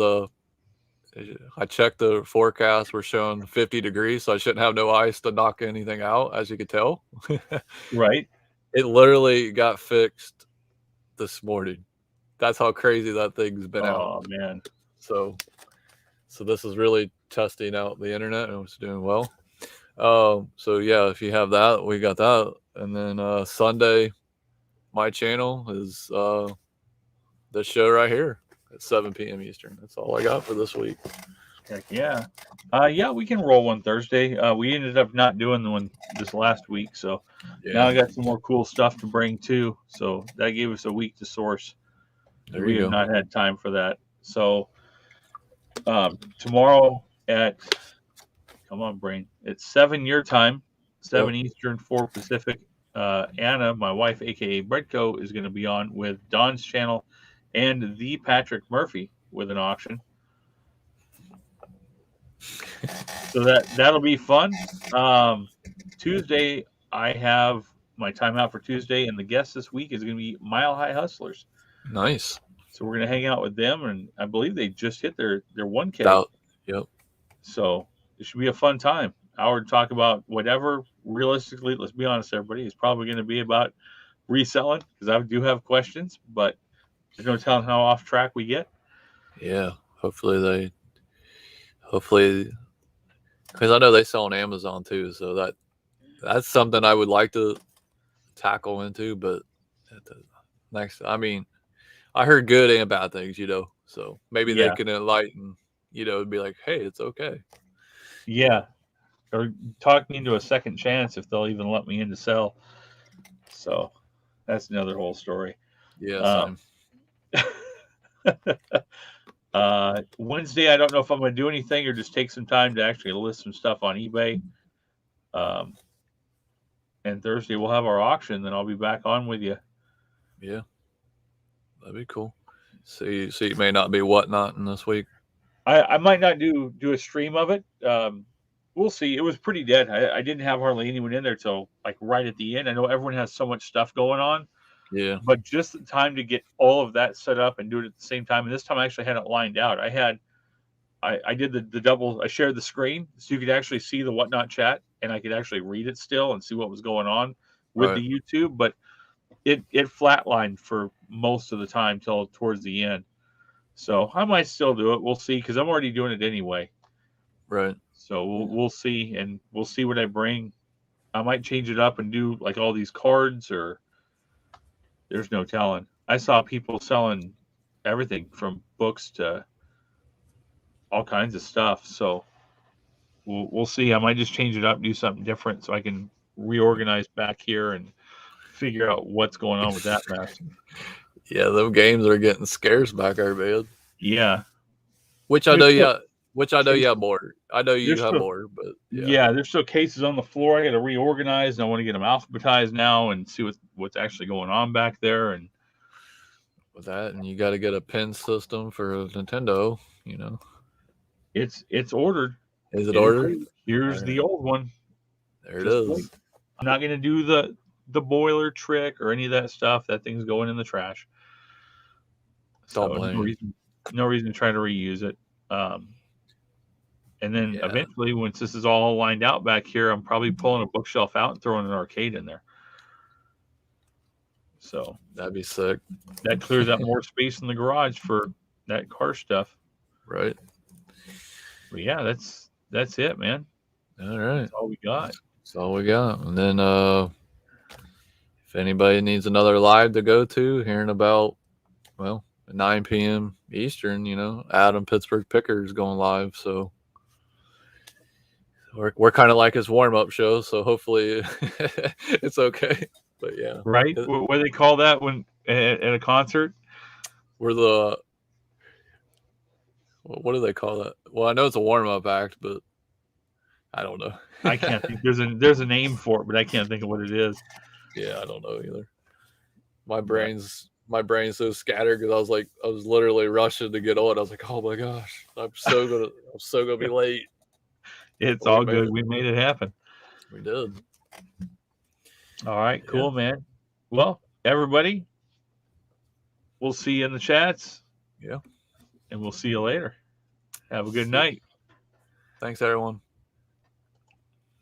I checked the forecast, we're showing 50 degrees, so I shouldn't have no ice to knock anything out, as you could tell. Right. It literally got fixed this morning. That's how crazy that thing's been out. Oh man. So this is really testing out the internet, and it's doing well. So yeah, if you have that, we got that. And then Sunday, my channel is this show right here at 7 p.m. Eastern. That's all I got for this week. Heck yeah. Yeah, we can roll one Thursday. We ended up not doing the one this last week, so now I got some more cool stuff to bring too. So that gave us a week to source. We have not had time for that. So tomorrow come on, brain. It's 7 your time, 7 Eastern, 4 Pacific. Anna, my wife, aka Breadco, is going to be on with Don's channel and the Patrick Murphy with an auction. So that'll be fun. Tuesday, I have my timeout for Tuesday, and the guest this week is going to be Mile High Hustlers. Nice. So we're going to hang out with them, and I believe they just hit their 1K. Yep. So it should be a fun time. Hour to talk about whatever, realistically, let's be honest, everybody, it's probably going to be about reselling because I do have questions, but there's no telling how off track we get. Yeah. Hopefully, because I know they sell on Amazon too. So that's something I would like to tackle into. But next, I mean, I heard good and bad things, so maybe they Yeah. can enlighten, it'd be like, hey, it's okay. Yeah. Or talk me into a second chance if they'll even let me in to sell. So that's another whole story. Yeah, Um, same. Wednesday, I don't know if I'm going to do anything or just take some time to actually list some stuff on eBay. And Thursday we'll have our auction. Then I'll be back on with you. Yeah, that'd be cool. So you may not be whatnot in this week. I might not do a stream of it. We'll see. It was pretty dead. I didn't have hardly anyone in there till like right at the end. I know everyone has so much stuff going on. Yeah. But just the time to get all of that set up and do it at the same time. And this time I actually had it lined out. I did the double. I shared the screen so you could actually see the whatnot chat, and I could actually read it still and see what was going on with the YouTube. But it flatlined for most of the time till towards the end. So I might still do it. We'll see because I'm already doing it anyway. Right. So we'll see, and we'll see what I bring. I might change it up and do like all these cards, or there's no telling. I saw people selling everything from books to all kinds of stuff. So we'll see. I might just change it up, do something different, so I can reorganize back here and figure out what's going on with that mess. Yeah, those games are getting scarce back there, man. Yeah. Which I know you have more. I know you have still, more, but yeah, there's still cases on the floor. I got to reorganize, and I want to get them alphabetized now and see what's actually going on back there. And with that, and you got to get a pin system for Nintendo. It's ordered. Is it ordered? Here's the old one. There it is. Wait. I'm not going to do the boiler trick or any of that stuff. That thing's going in the trash. So no reason to try to reuse it. And then eventually, once this is all lined out back here, I'm probably pulling a bookshelf out and throwing an arcade in there. So that'd be sick. That clears out more space in the garage for that car stuff. Right. But yeah, that's it, man. All right. That's all we got. That's all we got. And then if anybody needs another live to go to, hearing about, well, at 9 p.m. Eastern, Adam Pittsburgh Picker is going live. So we're kind of like his warm-up show. So hopefully it's okay. But yeah. Right? What do they call that when at a concert? What do they call that? Well, I know it's a warm-up act, but I don't know. I can't think. There's a name for it, but I can't think of what it is. Yeah, I don't know either. My brain's so scattered because I was literally rushing to get on. I was like, oh my gosh, I'm so gonna be late. It's all good. We made it happen. We did. All right, cool, man. Well, everybody, we'll see you in the chats. Yeah. And we'll see you later. Have a good night. Thanks, everyone.